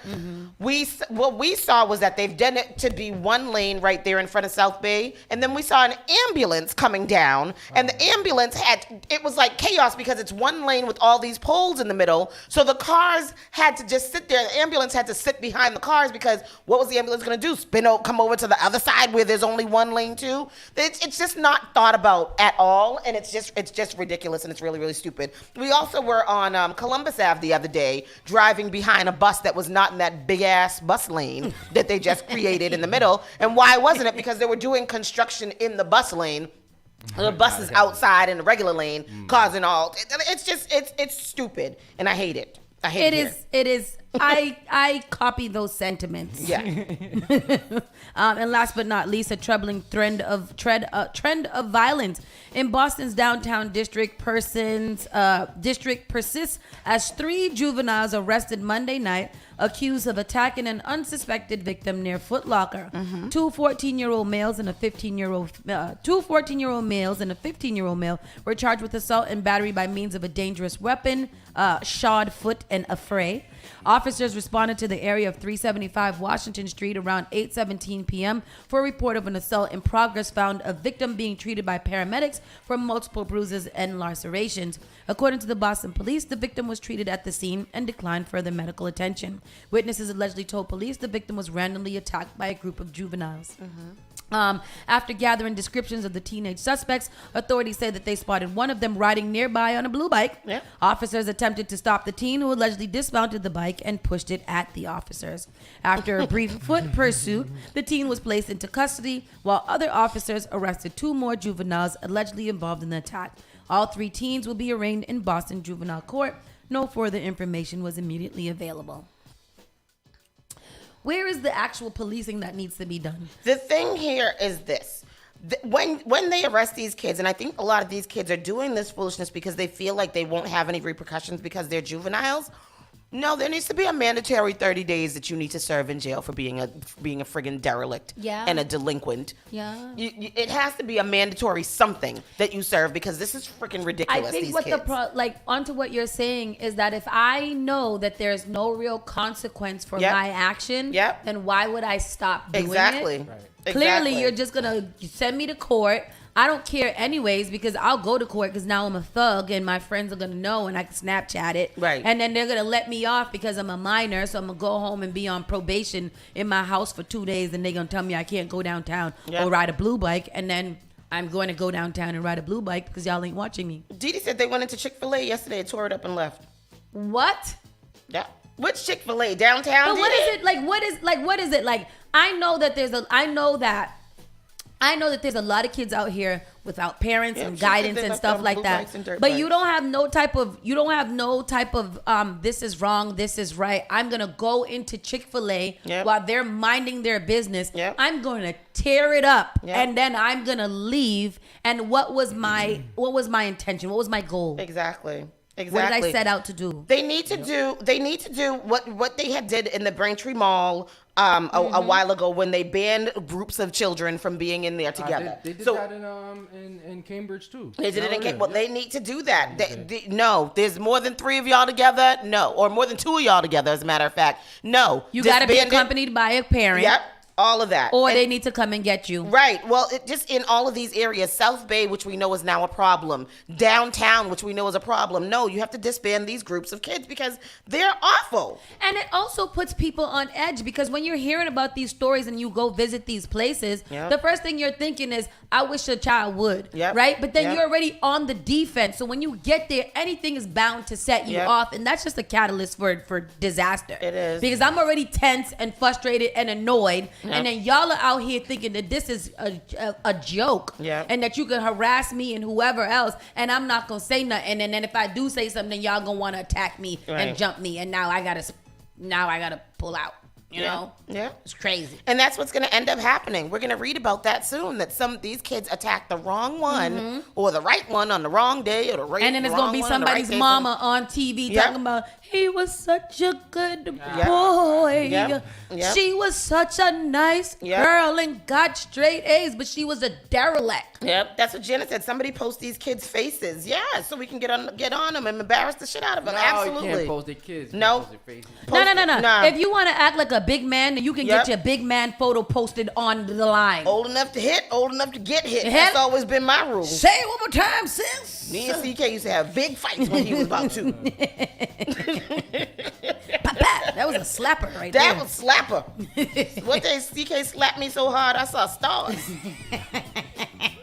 what we saw was that they've done it to be 1 lane right there in front of South Bay, and then we saw an ambulance coming down, and the ambulance it was like chaos because it's 1 lane with all these poles in the middle, so the cars had to just sit there. The ambulance had to sit behind the cars because what was the ambulance going to do? Come over to the other side where there's only 1 lane too? It's just not thought about at all, and it's just ridiculous, and it's really, really stupid. We also were on Columbus Ave the other day, driving behind a bus that was not in that big ass bus lane that they just created in the middle. And why wasn't it? Because they were doing construction in the bus lane. The bus is outside in the regular lane, causing all. It's stupid, and I hate it. I hate it. It is. I copy those sentiments. Yeah. And last but not least, a troubling trend of violence in Boston's downtown district persists as 3 juveniles arrested Monday night accused of attacking an unsuspected victim near Foot Locker. 2 14-year-old males and a 15-year-old 2 14-year-old males and a 15-year-old male were charged with assault and battery by means of a dangerous weapon, shod foot, and affray. Officers responded to the area of 375 Washington Street around 8:17 p.m. for a report of an assault in progress, found a victim being treated by paramedics for multiple bruises and lacerations. According to the Boston police, the victim was treated at the scene and declined further medical attention. Witnesses allegedly told police the victim was randomly attacked by a group of juveniles. After gathering descriptions of the teenage suspects, authorities say that they spotted one of them riding nearby on a blue bike. Yep. Officers attempted to stop the teen, who allegedly dismounted the bike and pushed it at the officers. After a brief foot pursuit, the teen was placed into custody, while other officers arrested 2 more juveniles allegedly involved in the attack. All 3 teens will be arraigned in Boston Juvenile Court. No further information was immediately available. Where is the actual policing that needs to be done? The thing here is this. When they arrest these kids, and I think a lot of these kids are doing this foolishness because they feel like they won't have any repercussions because they're juveniles. No, there needs to be a mandatory 30 days that you need to serve in jail for being a friggin' derelict and a delinquent. Yeah. It has to be a mandatory something that you serve, because this is freaking ridiculous. I think these what kids. onto what you're saying is that if I know that there's no real consequence for my action, then why would I stop doing it? Exactly. Clearly, you're just gonna send me to court. I don't care anyways because I'll go to court because now I'm a thug and my friends are going to know and I can Snapchat it. Right. And then they're going to let me off because I'm a minor. So I'm going to go home and be on probation in my house for 2 days and they're going to tell me I can't go downtown or ride a blue bike. And then I'm going to go downtown and ride a blue bike because y'all ain't watching me. Didi said they went into Chick-fil-A yesterday, tore it up and left. What? Yeah. Which Chick-fil-A? Downtown? But what is it like? What is it like? I know that there's a lot of kids out here without parents and guidance and stuff like that. But you don't have no type of this is wrong, this is right. I'm gonna go into Chick-fil-A while they're minding their business. I'm gonna tear it up and then I'm gonna leave. And what was my intention? What was my goal? Exactly. What did I set out to do? They need to do what they had did in the Braintree Mall a while ago when they banned groups of children from being in there together. They did that in Cambridge too. They did it in Cambridge. Well, they need to do that. No, there's more than 3 of y'all together. No, or more than 2 of y'all together. As a matter of fact, no. You got to be accompanied by a parent. Yep. All of that. Or they need to come and get you. Right. Well, just in all of these areas, South Bay, which we know is now a problem, downtown, which we know is a problem. No, you have to disband these groups of kids because they're awful. And it also puts people on edge because when you're hearing about these stories and you go visit these places, the first thing you're thinking is, I wish a child would. Right? But then you're already on the defense. So when you get there, anything is bound to set you off. And that's just a catalyst for disaster. It is. Because I'm already tense and frustrated and annoyed. And then y'all are out here thinking that this is a joke and that you can harass me and whoever else and I'm not going to say nothing. And then if I do say something, then y'all going to want to attack me and jump me. And now I got to pull out. You know? Yeah. It's crazy. And that's what's going to end up happening. We're going to read about that soon, that some of these kids attack the wrong one or the right one on the wrong day or the right. And then it's going to be somebody's mama on TV talking about, he was such a good boy. She was such a nice girl and got straight A's, but she was a derelict. Yep, that's what Jenna said. Somebody post these kids' faces. Yeah, so we can get on them and embarrass the shit out of them. Absolutely. You can't post their kids. No. No. If you want to act like a big man, you can get your big man photo posted on the line. Old enough to hit, old enough to get hit. That's always been my rule. Say it one more time, sis. Me and CK used to have big fights when he was about 2. That was a slapper right there. That was slapper. One day CK slapped me so hard I saw stars.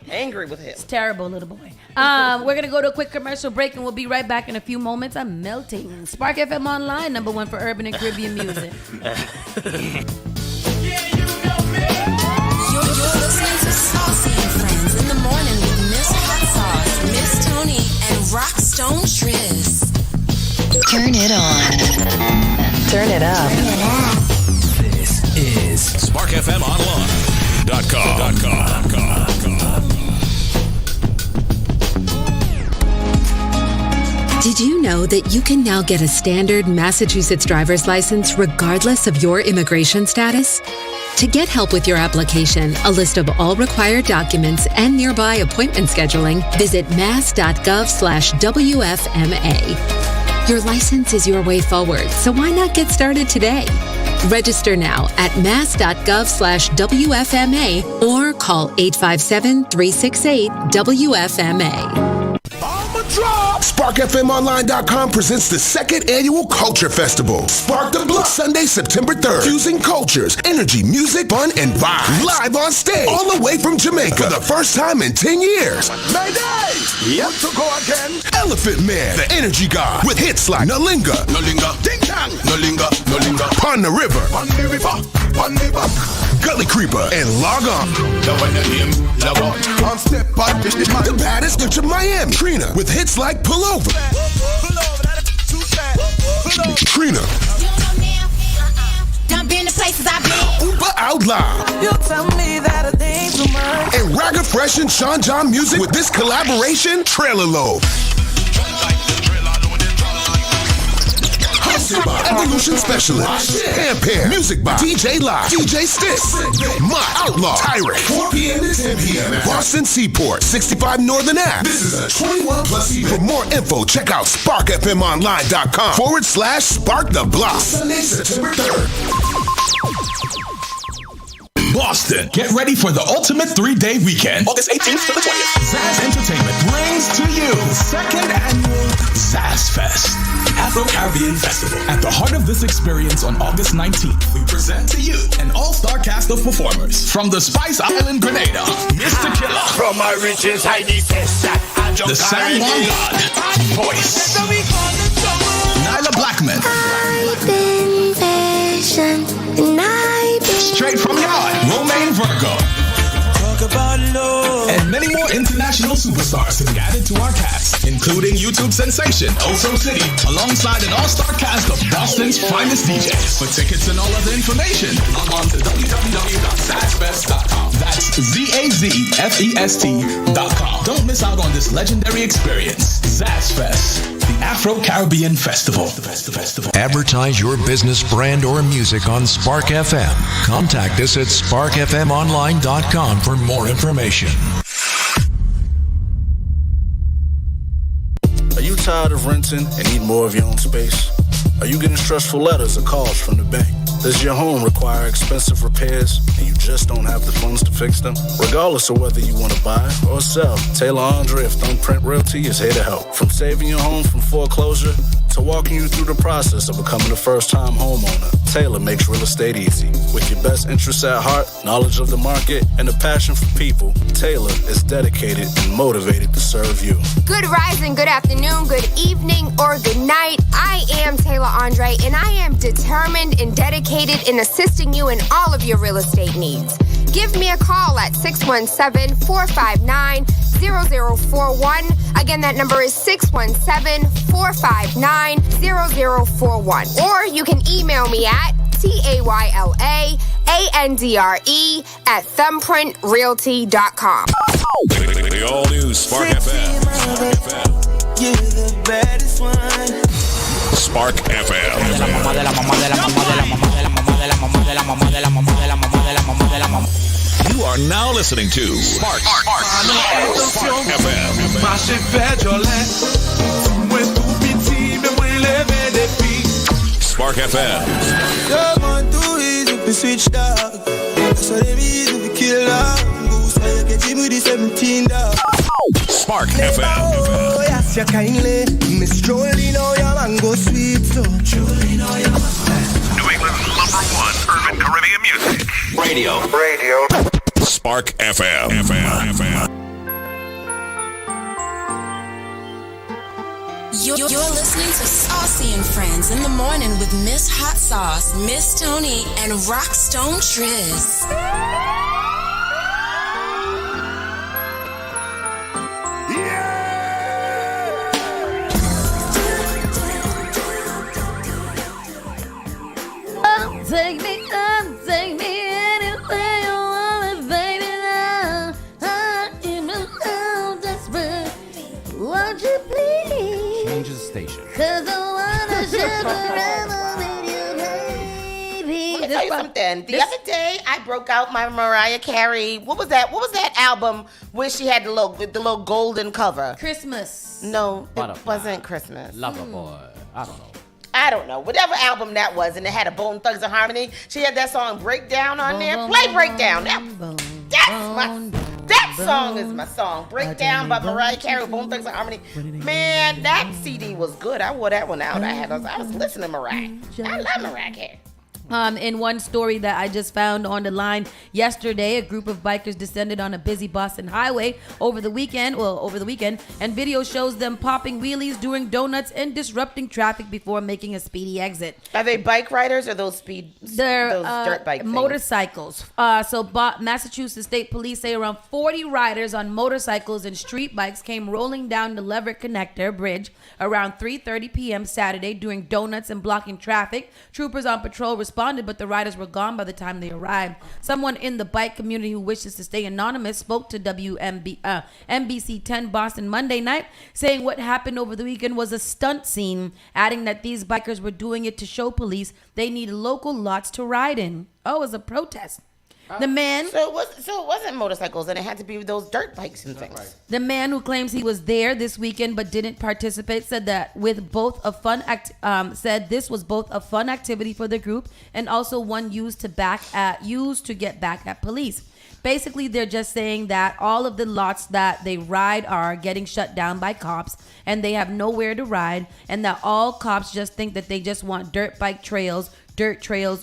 Angry with him. It's terrible, little boy. We're going to go to a quick commercial break and we'll be right back in a few moments. I'm melting. Spark FM Online, #1 for urban and Caribbean music. You're listening to Saucy and Friends in the morning with Miss Hot Sauce, Miss Tony, and Rockstone Triss. Turn it on. Turn it up. This is SparkFMOnline.com. Did you know that you can now get a standard Massachusetts driver's license regardless of your immigration status? To get help with your application, a list of all required documents, and nearby appointment scheduling, visit mass.gov/WFMA. Your license is your way forward, so why not get started today? Register now at mass.gov/WFMA or call 857-368-WFMA. SparkFMOnline.com presents the 2nd annual Culture Festival. Spark the Block, Sunday, September 3rd. Fusing cultures, energy, music, fun, and vibes. Live on stage, all the way from Jamaica. For the first time in 10 years. Mayday! Yep. To go again. Elephant Man, the energy god, with hits like Nalinga, Ding Dong, Nalinga, Pon the River, Gully Creeper, and Log On. The baddest bitch of Miami, Trina, with hits like Pull Over. Trina. Done been to places I've been. Uber Out Loud. You tell me that I think too much. And Ragga Fresh and Sean John Music with this collaboration, Trailer Load. Hosted by Evolution Specialist, Pam, music by DJ Live, DJ Sticks, My Outlaw, Tyrant, 4 p.m. to 10 p.m. at Boston Seaport, 65 Northern Ave. This is a 21+ event. For more info, check out SparkFMOnline.com /Spark the Block. Sunday, September 3rd. Boston. Get ready for the ultimate 3-day weekend. August 18th to the 20th. Zaz Entertainment brings to you the second annual Zaz Fest, Afro-Caribbean Festival. At the heart of this experience on August 19th, we present to you an all-star cast of performers. From the Spice Island Grenada, Mr. Killer. From my riches, I need the San Juan God, Voice. Nyla Blackman. Straight from God, Romaine Virgo. And many more international superstars to be added to our cast, including YouTube sensation Oso City, alongside an all-star cast of Boston's finest DJs. For tickets and all other information, log on to www.zazfest.com. That's ZAZFEST.com. Don't miss out on this legendary experience. Zaz Fest, the Afro-Caribbean Festival. Advertise your business, brand, or music on Spark FM. Contact us at sparkfmonline.com for more information. Are you tired of renting and need more of your own space? Are you getting stressful letters or calls from the bank? Does your home require expensive repairs and you just don't have the funds to fix them? Regardless of whether you want to buy or sell, Taylor Andre of Thumbprint Realty is here to help. From saving your home from foreclosure to walking you through the process of becoming a first-time homeowner, Taylor makes real estate easy. With your best interests at heart, knowledge of the market, and a passion for people, Taylor is dedicated and motivated to serve you. Good rising, good afternoon, good evening, or good night. I am Taylor Andre, and I am determined and dedicated in assisting you in all of your real estate needs. Give me a call at 617-459-0041. Again, that number is 617-459-0041. Or you can email me at TAYLAANDRE@thumbprintrealty.com. The all-new Spark FM. You're the baddest one. Spark FM. You are now listening to Spark FM. Spark FM. Spark FM. You kindly, Miss Jolie, know your mango sweet, so Jolie, know your New England's #1 urban Caribbean music. Radio. Spark FM. You're listening to Saucy and Friends in the morning with Miss Hot Sauce, Miss Tony, and Rockstone Triz. Take me anywhere you want, baby. Now I'm so desperate. Won't you please? Change the station. 'Cause I wanna share forever with you, baby. Let me tell you something. The other day, I broke out my Mariah Carey. What was that? What was that album where she had the little golden cover? Christmas. No, it Butterfly. wasn't Christmas. Loverboy. I don't know. Whatever album that was, and it had a Bone Thugs and Harmony. She had that song Breakdown on there. Play Breakdown. That song is my song. Breakdown by Mariah Carey, Bone Thugs and Harmony. Man, that CD was good. I wore that one out. I was listening to Mariah. I love Mariah Carey. In one story that I just found on the line yesterday, a group of bikers descended on a busy Boston highway over the weekend, and video shows them popping wheelies, doing donuts, and disrupting traffic before making a speedy exit. Are they bike riders or those dirt bike things? Motorcycles. Massachusetts State Police say around 40 riders on motorcycles and street bikes came rolling down the Leverett Connector Bridge around 3:30 p.m. Saturday, doing donuts and blocking traffic. Troopers on patrol responded, but the riders were gone by the time they arrived. Someone in the bike community who wishes to stay anonymous spoke to NBC 10 Boston Monday night, saying what happened over the weekend was a stunt scene, adding that these bikers were doing it to show police they need local lots to ride in. Oh, it was a protest. The man. So it wasn't motorcycles, and it had to be those dirt bikes and things. Right. The man who claims he was there this weekend but didn't participate said that with both a fun said this was both a fun activity for the group and also one used to get back at police. Basically, they're just saying that all of the lots that they ride are getting shut down by cops and they have nowhere to ride, and that all cops just think that they just want dirt trails.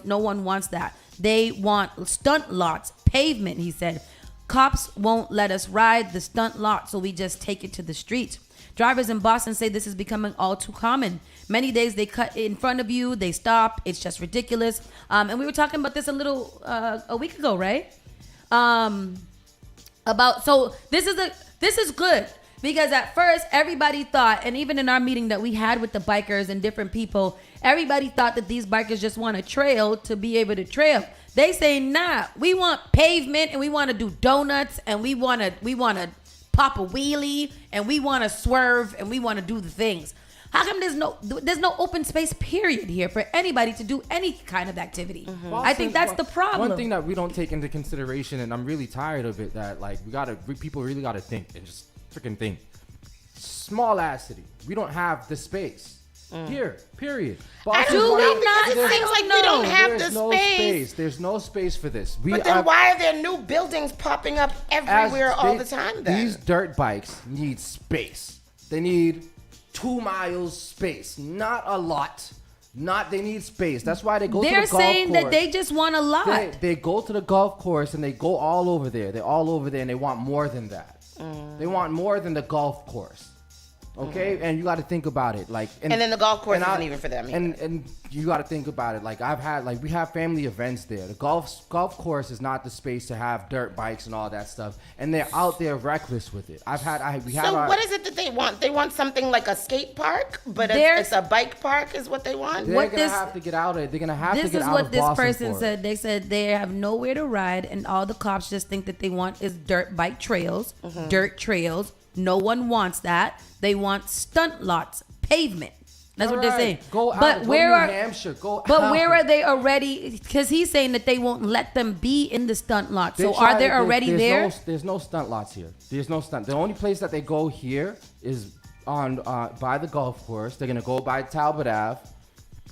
No one wants that. They want stunt lots, pavement, he said. Cops won't let us ride the stunt lot, so we just take it to the streets. Drivers in Boston say this is becoming all too common. Many days they cut in front of you, they stop. It's just ridiculous. And we were talking about this a week ago, right? This is good because at first everybody thought, and even in our meeting that we had with the bikers and different people, everybody thought that these bikers just want a trail to be able to trail. They say, nah, we want pavement and we want to do donuts and we want to pop a wheelie and we want to swerve and we want to do the things. How come there's no open space period here for anybody to do any kind of activity? Mm-hmm. I think that's the problem. One thing that we don't take into consideration, and I'm really tired of it, that like people really gotta think and just freaking think. Small ass city, we don't have the space here. Period. It seems like we don't have the space. There's no space for this. But then why are there new buildings popping up everywhere all the time? Then these dirt bikes need space. They need 2 miles space, not a lot. They need space. That's why they go to the golf course. They're saying that they just want a lot. They go to the golf course and they go all over there. They're all over there and they want more than that. They want more than the golf course. Okay, and you got to think about it, like, and then the golf course isn't even for them. And you got to think about it, like we have family events there. The golf course is not the space to have dirt bikes and all that stuff, and they're out there reckless with it. What is it that they want? They want something like a skate park, but it's a bike park, is what they want. They're gonna have to get out of it. They're gonna have to get out of Boston. This is what this person said. They said they have nowhere to ride, and all the cops just think that they want is dirt bike trails, dirt trails. No one wants that. They want stunt lots, pavement. That's what they're saying. Go to New Hampshire. Where are they already? Because he's saying that they won't let them be in the stunt lot. So are they already there? There's no stunt lots here. There's no stunt. The only place that they go here is on by the golf course. They're gonna go by Talbot Ave.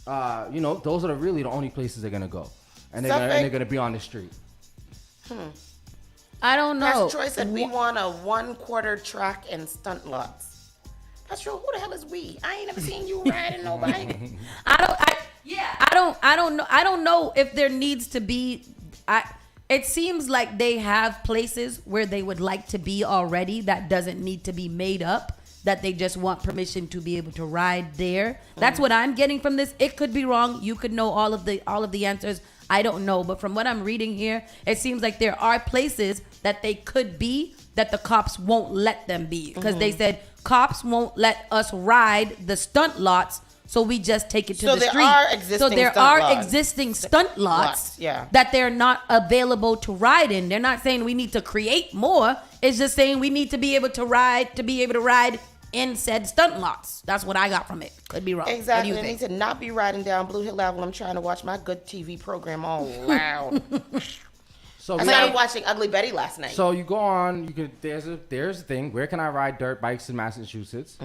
Those are really the only places they're gonna go, and they're gonna be on the street. I don't know. Pastor Troy said we want a 1/4 track and stunt lots. Pastor Troy, who the hell is we? I ain't never seen you riding no bike. I don't know if there needs to be. It seems like they have places where they would like to be already that doesn't need to be made up. That they just want permission to be able to ride there. That's what I'm getting from this. It could be wrong. You could know all of the answers. I don't know, but from what I'm reading here, it seems like there are places that they could be that the cops won't let them be because they said cops won't let us ride the stunt lots, so we just take it to the street. So there are existing stunt lots that they're not available to ride in. They're not saying we need to create more. It's just saying we need to be able to ride in said stunt lots. That's what I got from it. Could be wrong. Exactly. I need to not be riding down Blue Hill Ave when I'm trying to watch my good TV program all loud. I was watching Ugly Betty last night. So you go on. There's a thing. Where can I ride dirt bikes in Massachusetts?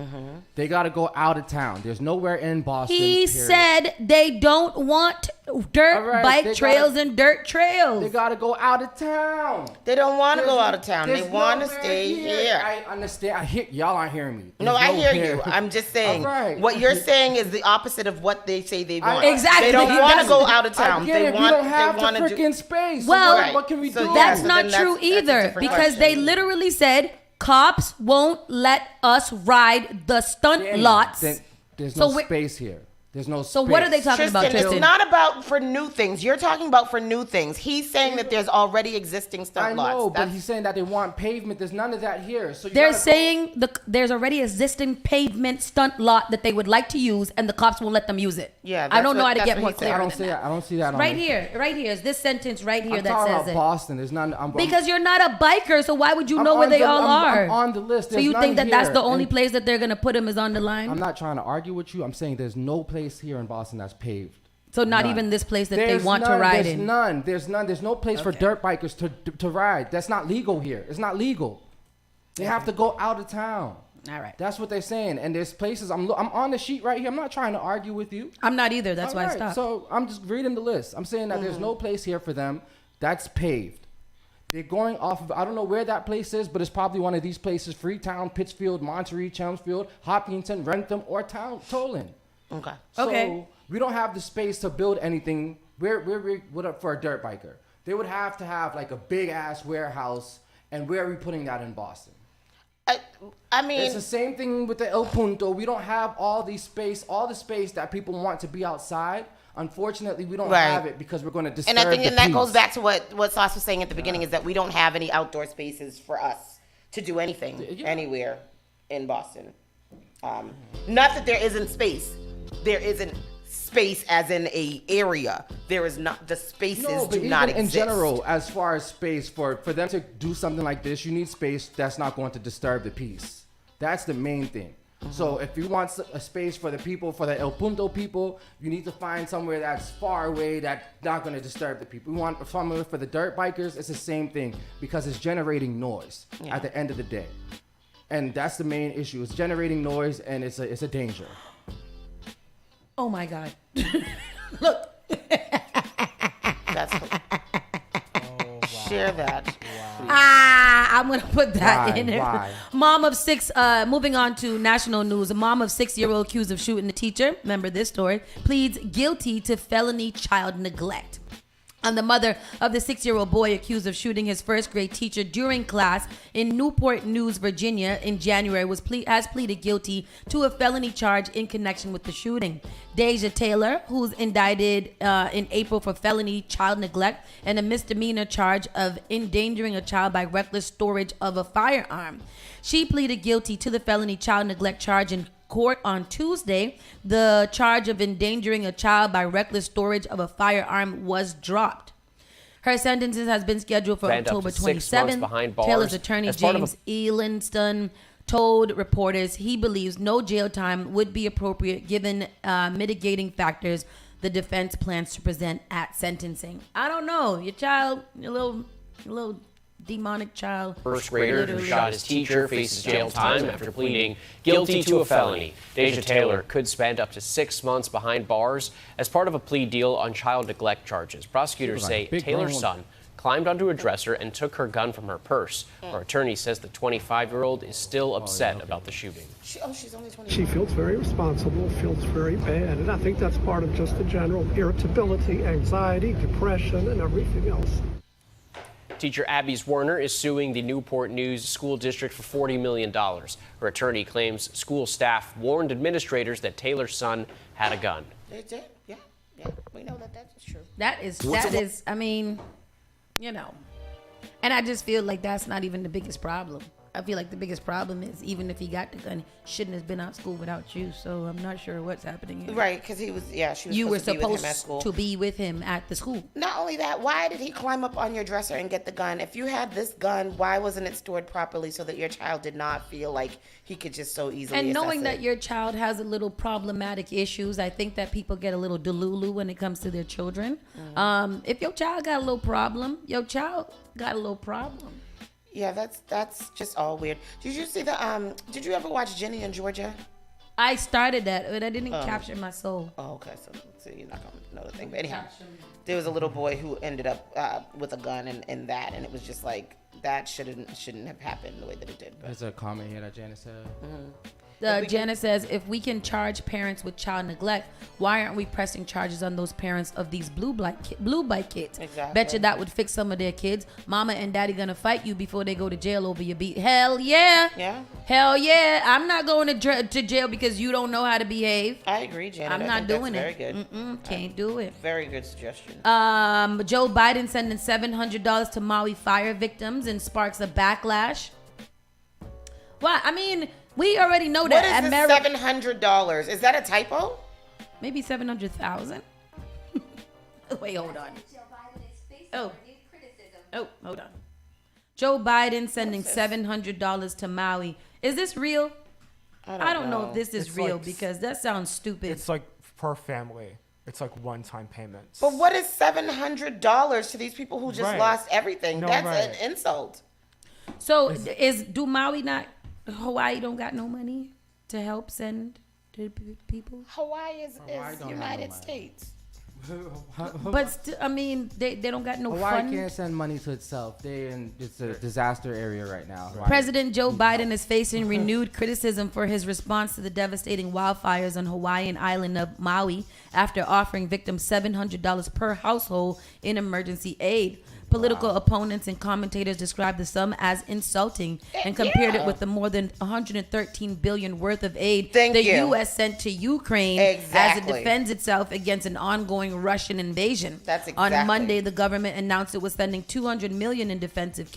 They got to go out of town. There's nowhere in Boston. He said they don't want dirt bike trails and dirt trails. They got to go out of town. They don't want to go out of town. They want to stay here. I understand. Y'all aren't hearing me. I hear you. I'm just saying. What you're saying is the opposite of what they say they want. Exactly. They don't want to go out of town. We don't have the freaking space. Well, what can we do? That's not true either because they literally said cops won't let us ride the stunt lots. There's no space here. There's no space. So what are they talking about, Tristan? It's not about for new things. You're talking about for new things. He's saying that there's already existing stunt lots. I know, but he's saying that they want pavement. There's none of that here. So they're saying there's already existing pavement stunt lot that they would like to use, and the cops won't let them use it. Yeah, I don't know how to get more clear. I don't see that. Right here is this sentence right here that says it. I'm talking about Boston. There's none. Because you're not a biker, so why would you know where they all are? I'm on the list. So you think that that's the only place that they're gonna put them is on the line? I'm not trying to argue with you. I'm saying there's no place here in Boston that's paved. So not None. even this place that There's they want to none, ride there's in. None. There's none. There's no place for dirt bikers to ride. That's not legal here. It's not legal. They have to go out of town. All right. That's what they're saying. And there's places. I'm on the sheet right here. I'm not trying to argue with you. I'm not either. That's why I Alright, stopped. So I'm just reading the list. I'm saying that there's no place here for them that's paved. They're going off of, I don't know where that place is, but it's probably one of these places: Freetown, Pittsfield, Monterey, Chelmsford, Hopkinton, Rentham, or Tolan. Okay. So we don't have the space to build anything. We're up for a dirt biker. They would have to have like a big ass warehouse. And where are we putting that in Boston? I mean, it's the same thing with the El Punto. We don't have all the space that people want to be outside. Unfortunately, we don't have it because we're going to disturb. And I think the that peace. goes back to what Sauce was saying at the beginning, is that we don't have any outdoor spaces for us to do anything anywhere in Boston. Not that there isn't space. There isn't space as in a area. There is not, the spaces do not exist. In general, as far as space, for them to do something like this, you need space that's not going to disturb the peace. That's the main thing. So if you want a space for the people, for the El Punto people, you need to find somewhere that's far away, that's not going to disturb the people. We want somewhere for the dirt bikers. It's the same thing because it's generating noise at the end of the day. And that's the main issue. It's generating noise, and it's a danger. Oh my God. Look. That's share that. I'm going to put that in there. Why? Mom of 6, moving on to national news. A mom of 6-year-old accused of shooting the teacher, remember this story, pleads guilty to felony child neglect. And the mother of the 6-year-old boy accused of shooting his first grade teacher during class in Newport News, Virginia in January has pleaded guilty to a felony charge in connection with the shooting. Deja Taylor, who's indicted in April for felony child neglect and a misdemeanor charge of endangering a child by reckless storage of a firearm. She pleaded guilty to the felony child neglect charge in court on Tuesday. The charge of endangering a child by reckless storage of a firearm was dropped. Her sentence has been scheduled for October 27th. Taylor's attorney, James Eanston, told reporters he believes no jail time would be appropriate given mitigating factors the defense plans to present at sentencing. I don't know. Your child, your little demonic child. First grader who shot his teacher faces jail time after pleading guilty to a felony. Deja Taylor could spend up to 6 months behind bars as part of a plea deal on child neglect charges. Prosecutors say Taylor's son climbed onto a dresser and took her gun from her purse. Her attorney says the 25-year-old is still upset about the shooting. She's only 20. She feels very responsible, feels very bad, and I think that's part of just the general irritability, anxiety, depression, and everything else. Teacher Abby Werner is suing the Newport News School District for $40 million. Her attorney claims school staff warned administrators that Taylor's son had a gun. They did, yeah. We know that's true. That is, I mean, you know. And I just feel like that's not even the biggest problem. I feel like the biggest problem is even if he got the gun, he shouldn't have been out of school without you. So I'm not sure what's happening here. Right, because she was you were supposed to be with him at the school. Not only that, why did he climb up on your dresser and get the gun? If you had this gun, why wasn't it stored properly so that your child did not feel like he could just so easily And knowing access that it? your child has a little problematic issues, I think that people get a little delulu when it comes to their children. If your child got a little problem, your child got a little problem. Yeah, that's just all weird. Did you see the did you ever watch Ginny in Georgia? I started that, but I didn't capture my soul. Oh, okay. So you're not gonna know the thing. But anyhow, there was a little boy who ended up with a gun and that, and it was just like that shouldn't have happened the way that it did. But. There's a comment here that Janice said. Janice says, if we can charge parents with child neglect, why aren't we pressing charges on those parents of these blue bike kids? Exactly. Bet you that would fix some of their kids. Mama and daddy gonna fight you before they go to jail over your beat. Hell yeah. Yeah. Hell yeah. I'm not going to jail because you don't know how to behave. I agree, Janet. I'm not doing Very it. good. Can't do it. Very good suggestion. Joe Biden sending $700 to Maui fire victims and sparks a backlash. Well, I mean, we already know that. What is $700? Is that a typo? Maybe 700,000. Wait, hold on. Oh, hold on. Joe Biden sending $700 to Maui. Is this real? I don't know if this is real because that sounds stupid. It's like per family. It's like one-time payments. But what is $700 to these people who just lost everything? No, That's right. an insult. So do Maui not, Hawaii don't got no money to help send to people? Hawaii is United States. But I mean, they don't got no Hawaii fund. can't send money to itself. It's a disaster area right now. President Joe Biden is facing renewed criticism for his response to the devastating wildfires on Hawaiian island of Maui after offering victims $700 per household in emergency aid. Political opponents and commentators described the sum as insulting and compared it with the more than $113 billion worth of aid the U.S. sent to Ukraine as it defends itself against an ongoing Russian invasion. That's exactly. On Monday, the government announced it was spending $200 million in defensive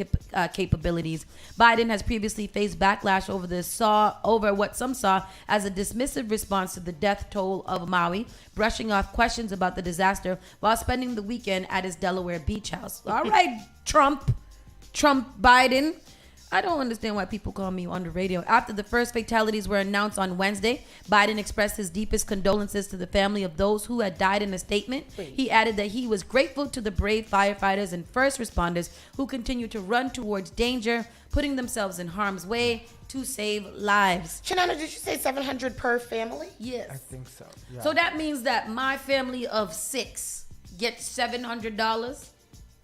capabilities. Biden has previously faced backlash over what some saw as a dismissive response to the death toll of Maui, brushing off questions about the disaster while spending the weekend at his Delaware beach house. All right, Trump Biden. I don't understand why people call me on the radio. After the first fatalities were announced on Wednesday, Biden expressed his deepest condolences to the family of those who had died in a statement. He added that he was grateful to the brave firefighters and first responders who continue to run towards danger, putting themselves in harm's way to save lives. Shanana, did you say $700 per family? Yes. I think so. Yeah. So that means that my family of 6 gets $700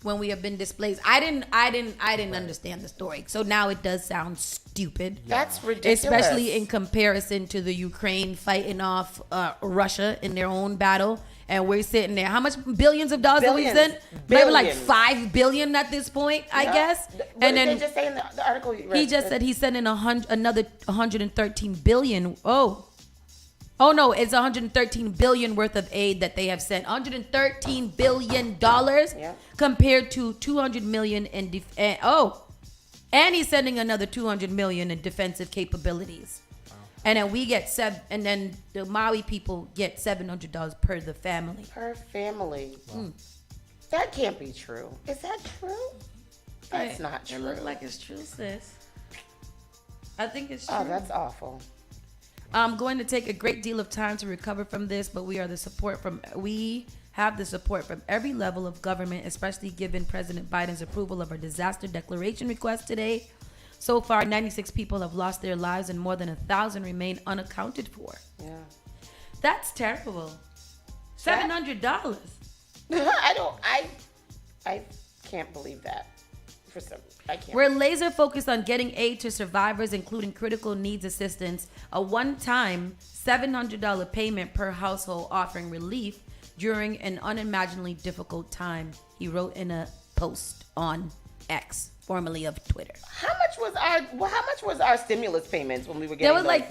when we have been displaced. I didn't understand the story. So now it does sound stupid. That's ridiculous. Especially in comparison to the Ukraine fighting off Russia in their own battle. And we're sitting there. How much billions of dollars have we sent? Maybe like $5 billion at this point, I guess. What and did then they just say in the article you read? he just said he's sending another $113 billion. Oh no, it's $113 billion worth of aid that they have sent. $113 billion compared to $200 million in and he's sending another $200 million in defensive capabilities. And then we get and then the Maui people get $700 per the family. Per family. Wow. That can't be true. Is that true? That's not true. It looks like it's true, sis. I think it's true. Oh, that's awful. I'm going to take a great deal of time to recover from this, but we have the support from every level of government, especially given President Biden's approval of our disaster declaration request today. So far, 96 people have lost their lives and more than 1,000 remain unaccounted for. Yeah. That's terrible. $700. I can't believe that. I can't. We're laser focused on getting aid to survivors, including critical needs assistance, a one-time $700 payment per household offering relief during an unimaginably difficult time, he wrote in a post on X, formerly of Twitter. How much was our stimulus payments when we were getting? Weren't they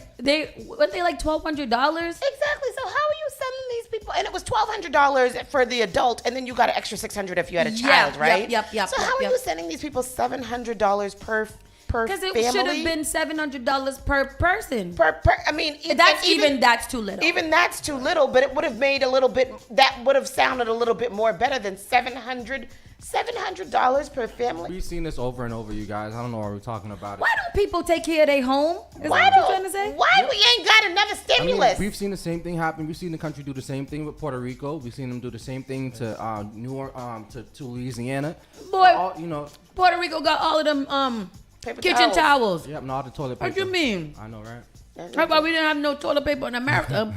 like $1,200? Exactly. So how are you sending these people? And it was $1,200 for the adult, and then you got an extra $600 if you had a child, right? Yep. So how are you sending these people $700 per family? Because it should have been $700 per person. I mean, that's too little. Even that's too little, but it would have made that would have sounded a little bit more better than $700 per family. We've seen this over and over, you guys. I don't know why we're talking about it. Why don't people take care of their home? Why we ain't got another stimulus? We've seen the same thing happen. We've seen the country do the same thing with Puerto Rico. We've seen them do the same thing to New Orleans, to Louisiana. Boy, Puerto Rico got all of them kitchen towels. Yep, all the toilet paper. What you mean? I know, right? How about we didn't have no toilet paper in America?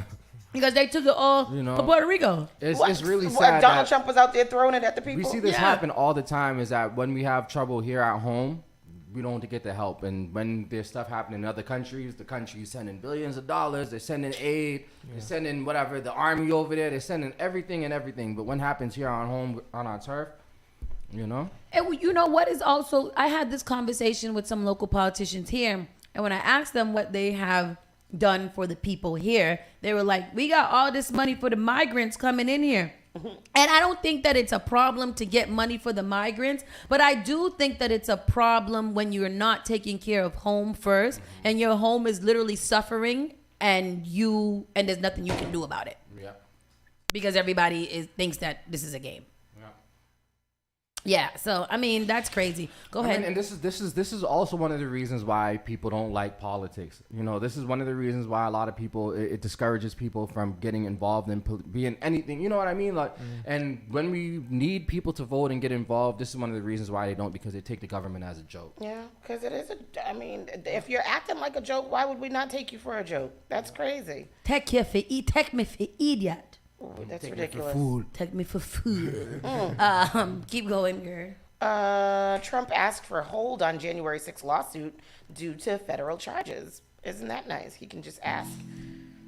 Because they took it all to Puerto Rico. It's really sad. Donald Trump was out there throwing it at the people. We see this happen all the time, is that when we have trouble here at home, we don't get the help. And when there's stuff happening in other countries, the country's sending billions of dollars. They're sending aid. They're sending whatever, the army over there. They're sending everything and everything. But when happens here on home, on our turf, And you know what is also, I had this conversation with some local politicians here. And when I asked them what they have done for the people here, they were like, we got all this money for the migrants coming in here. And I don't think that it's a problem to get money for the migrants, but I do think that it's a problem when you're not taking care of home first and your home is literally suffering and there's nothing you can do about it. Yeah. Because everybody thinks that this is a game. Yeah, so I mean that's crazy. Go ahead. And this is also one of the reasons why people don't like politics. You know, this is one of the reasons why a lot of people it discourages people from getting involved in being anything. You know what I mean? Like, and when we need people to vote and get involved, this is one of the reasons why they don't, because they take the government as a joke. Yeah, because it is I mean, if you're acting like a joke, why would we not take you for a joke? That's crazy. Take me for idiot. Ooh, that's ridiculous. Take me for food. Keep going, girl. Trump asked for a hold on January 6th lawsuit due to federal charges. Isn't that nice? He can just ask.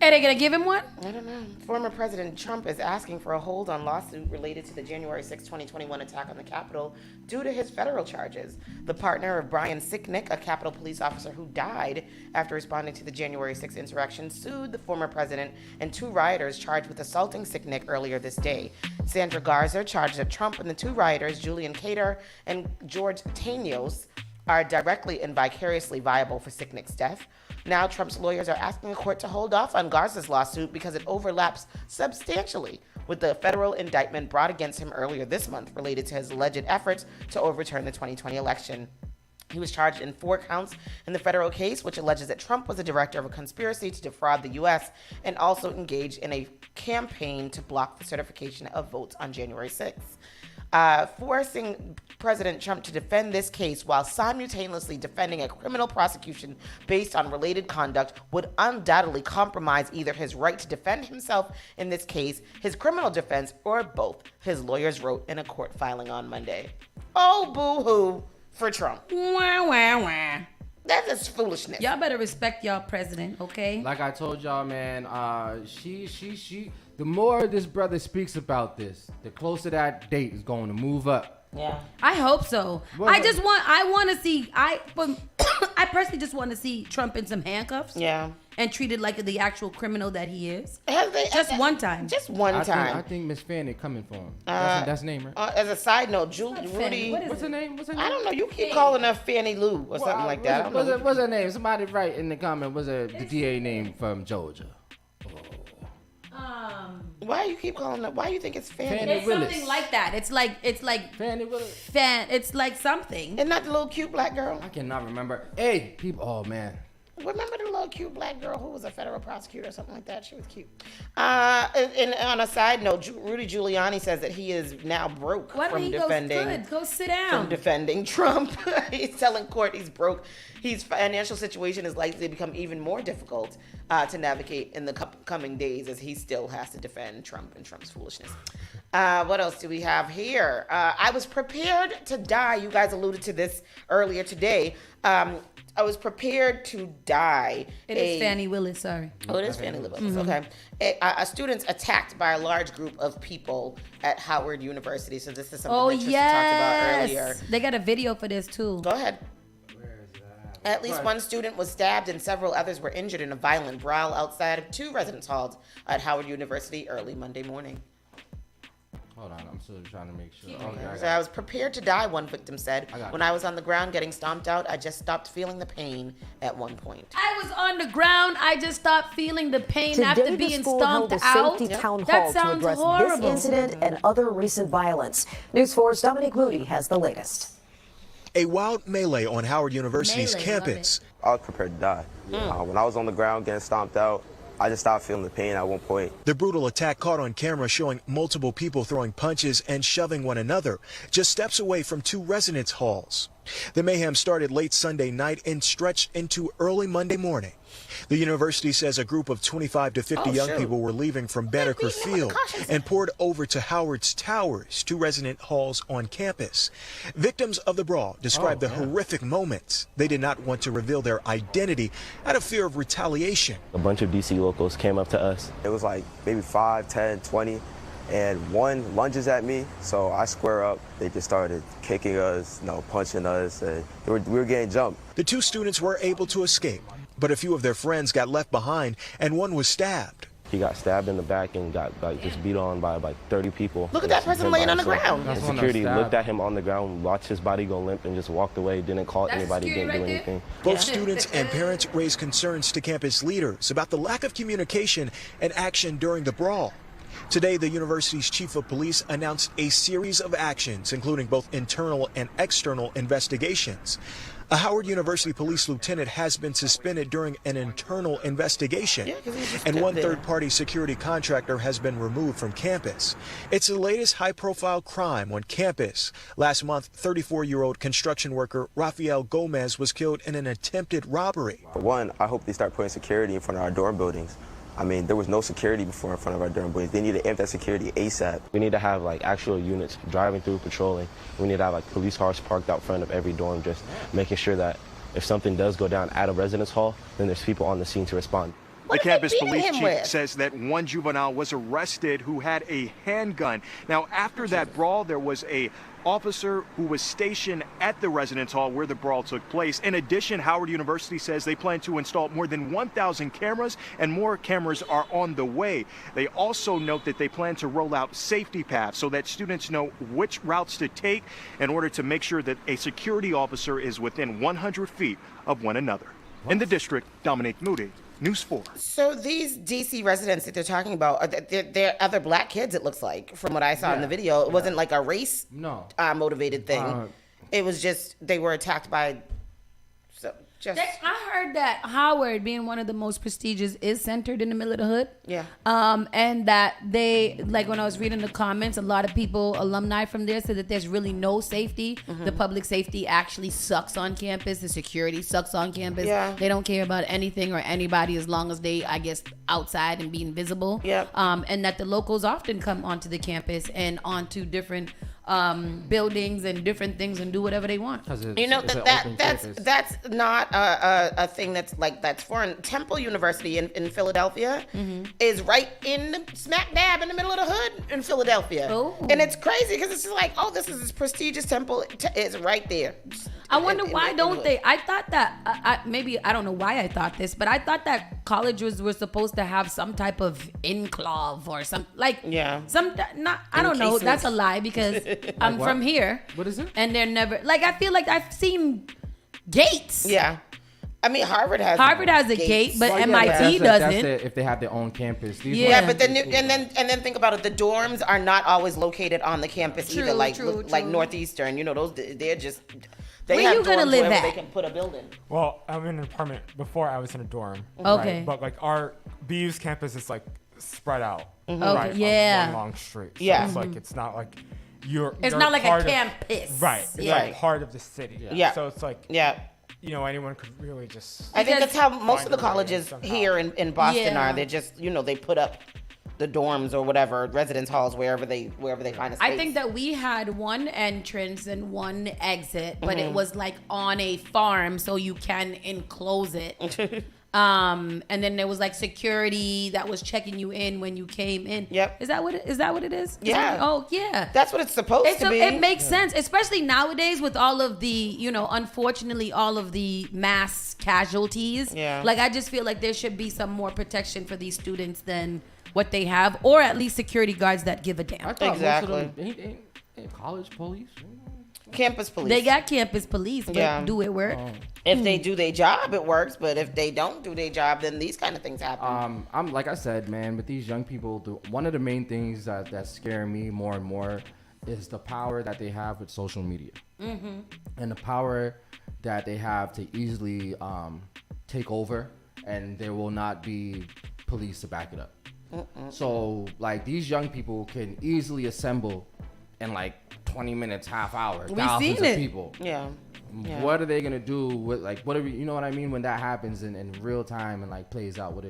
Are they going to give him one? I don't know. Former President Trump is asking for a hold on lawsuit related to the January 6, 2021 attack on the Capitol due to his federal charges. The partner of Brian Sicknick, a Capitol police officer who died after responding to the January 6 insurrection, sued the former president and 2 rioters charged with assaulting Sicknick earlier this day. Sandra Garza charged that Trump and the 2 rioters, Julian Cater and George Tanos, are directly and vicariously liable for Sicknick's death. Now, Trump's lawyers are asking the court to hold off on Garza's lawsuit because it overlaps substantially with the federal indictment brought against him earlier this month related to his alleged efforts to overturn the 2020 election. He was charged in 4 counts in the federal case, which alleges that Trump was a director of a conspiracy to defraud the U.S. and also engaged in a campaign to block the certification of votes on January 6th. Forcing President Trump to defend this case while simultaneously defending a criminal prosecution based on related conduct would undoubtedly compromise either his right to defend himself in this case, his criminal defense, or both, his lawyers wrote in a court filing on Monday. Oh, boo-hoo for Trump. Wah, wah, wah. That is foolishness. Y'all better respect y'all president, okay? Like I told y'all, man, the more this brother speaks about this, the closer that date is going to move up. Yeah. I hope so. I personally just want to see Trump in some handcuffs. Yeah. And treated like the actual criminal that he is. Just one time. Just one time. I think Miss Fanny coming for him. That's the name, right? As a side note, Rudy. What's her name? I don't know. You keep calling her Fanny Lou or something like that. What's her name? Somebody write in the comment. What's the DA name from Georgia? Why you keep calling her? Why you think it's Fanny? It's Willis. something like that. It's like Fanny Willis. It's like something. Isn't that the little cute black girl? I cannot remember. Hey, people. Oh man. Remember the little cute black girl who was a federal prosecutor or something like that? She was cute. And on a side note, Rudy Giuliani says that he is now broke from defending. Go sit down. From defending Trump. He's telling court he's broke. His financial situation is likely to become even more difficult to navigate in the coming days as he still has to defend Trump and Trump's foolishness. What else do we have here? I was prepared to die. You guys alluded to this earlier today. I was prepared to die. It is Fannie Willis, sorry. Oh, it is Fannie Willis, okay. A student's attacked by a large group of people at Howard University. So this is something that Tristan talked about earlier. They got a video for this too. Go ahead. At least one student was stabbed and several others were injured in a violent brawl outside of 2 residence halls at Howard University early Monday morning. Hold on, I'm still trying to make sure. So I was prepared to die, one victim said. When I was on the ground getting stomped out, I just stopped feeling the pain at one point. I was on the ground, I just stopped feeling the pain Today, after the being school stomped held a out. safety town That hall sounds to address horrible. this incident and other recent violence. News 4's Dominic Moody has the latest. A wild melee on Howard University's campus. I was prepared to die. When I was on the ground getting stomped out, I just stopped feeling the pain at one point. The brutal attack caught on camera showing multiple people throwing punches and shoving one another just steps away from 2 residence halls. The mayhem started late Sunday night and stretched into early Monday morning. The university says a group of 25 to 50 young people were leaving from Banneker Field and poured over to Howard's Towers, 2 resident halls on campus. Victims of the brawl described the horrific moments. They did not want to reveal their identity out of fear of retaliation. A bunch of DC locals came up to us. It was like maybe 5, 10, 20, and one lunges at me, so I square up. They just started kicking us, punching us, and we were getting jumped. The 2 students were able to escape, but a few of their friends got left behind, and one was stabbed. He got stabbed in the back and got just beat on by like 30 people. Look at that person laying on the ground. And security looked at him on the ground, watched his body go limp, and just walked away, didn't call anybody, didn't do anything. Both students and parents raised concerns to campus leaders about the lack of communication and action during the brawl. Today, the university's chief of police announced a series of actions, including both internal and external investigations. A Howard University police lieutenant has been suspended during an internal investigation, and one third-party security contractor has been removed from campus. It's the latest high-profile crime on campus. Last month, 34-year-old construction worker Rafael Gomez was killed in an attempted robbery. For one, I hope they start putting security in front of our dorm buildings. I mean, there was no security before in front of our dorm buildings. They need to amp that security ASAP. We need to have like actual units driving through, patrolling. We need to have like police cars parked out front of every dorm, just making sure that if something does go down at a residence hall, then there's people on the scene to respond. The campus police chief says that one juvenile was arrested who had a handgun. Now, after that brawl, there was a officer who was stationed at the residence hall where the brawl took place. In addition, Howard University says they plan to install more than 1,000 cameras, and more cameras are on the way. They also note that they plan to roll out safety paths so that students know which routes to take in order to make sure that a security officer is within 100 feet of one another. In the district, Dominique Moody, News 4. So these DC residents that they're talking about, they're other black kids, it looks like, from what I saw in the video. It wasn't like a race motivated thing. It was just they were attacked by... I heard that Howard, being one of the most prestigious, is centered in the middle of the hood. Yeah. And that they, like when I was reading the comments, a lot of people, alumni from there, said that there's really no safety. Mm-hmm. The public safety actually sucks on campus. The security sucks on campus. Yeah. They don't care about anything or anybody as long as they, I guess, outside and being visible. Yep. And that the locals often come onto the campus and onto different buildings and different things and do whatever they want. You know, that's not a thing that's foreign. Temple University in Philadelphia is right in the smack dab in the middle of the hood in Philadelphia. Oh. And it's crazy because it's just like, oh, this is this prestigious temple. It's right there. I wonder why don't they? I thought that maybe I don't know why I thought this, but I thought that colleges were supposed to have some type of enclave or some I don't know. That's a lie because I'm from here. What is it? And they're never I feel like I've seen gates. Yeah. I mean, Harvard has a gate, but MIT doesn't. If they have their own campus. But then and then think about it. The dorms are not always located on the campus either. Like Northeastern, you know, those they're just. Where you gonna live at? They can put a building. Well, I'm in an apartment. Before I was in a dorm. Okay. Right? But our BU's campus is spread out. Mm-hmm. Right, yeah. on one long street. So yeah. It's it's not like you're. It's you're not like a campus. Right. It's like part of the city. Yeah. So it's you know, anyone could really just. I think that's how most of the colleges here in Boston are. They're just, you know, they put up the dorms or whatever, residence halls, wherever they find a space. I think that we had one entrance and one exit, but it was on a farm, so you can enclose it. And then there was security that was checking you in when you came in. Yep. Is that what it is? Yeah. Oh, yeah. That's what it's supposed to be. It makes sense, especially nowadays with all of the, you know, unfortunately, all of the mass casualties. Yeah. I just feel like there should be some more protection for these students than what they have, or at least security guards that give a damn. I thought exactly. Most of them, ain't college police. Campus police. They got campus police, but do it work? If they do their job, it works. But if they don't do their job, then these kind of things happen. I'm like I said, man. With these young people, one of the main things that scare me more and more is the power that they have with social media, and the power that they have to easily take over, and there will not be police to back it up. So these young people can easily assemble in 20 minutes, half hour, thousands of people. Yeah. What are they gonna do with whatever, you know what I mean, when that happens in real time and plays out?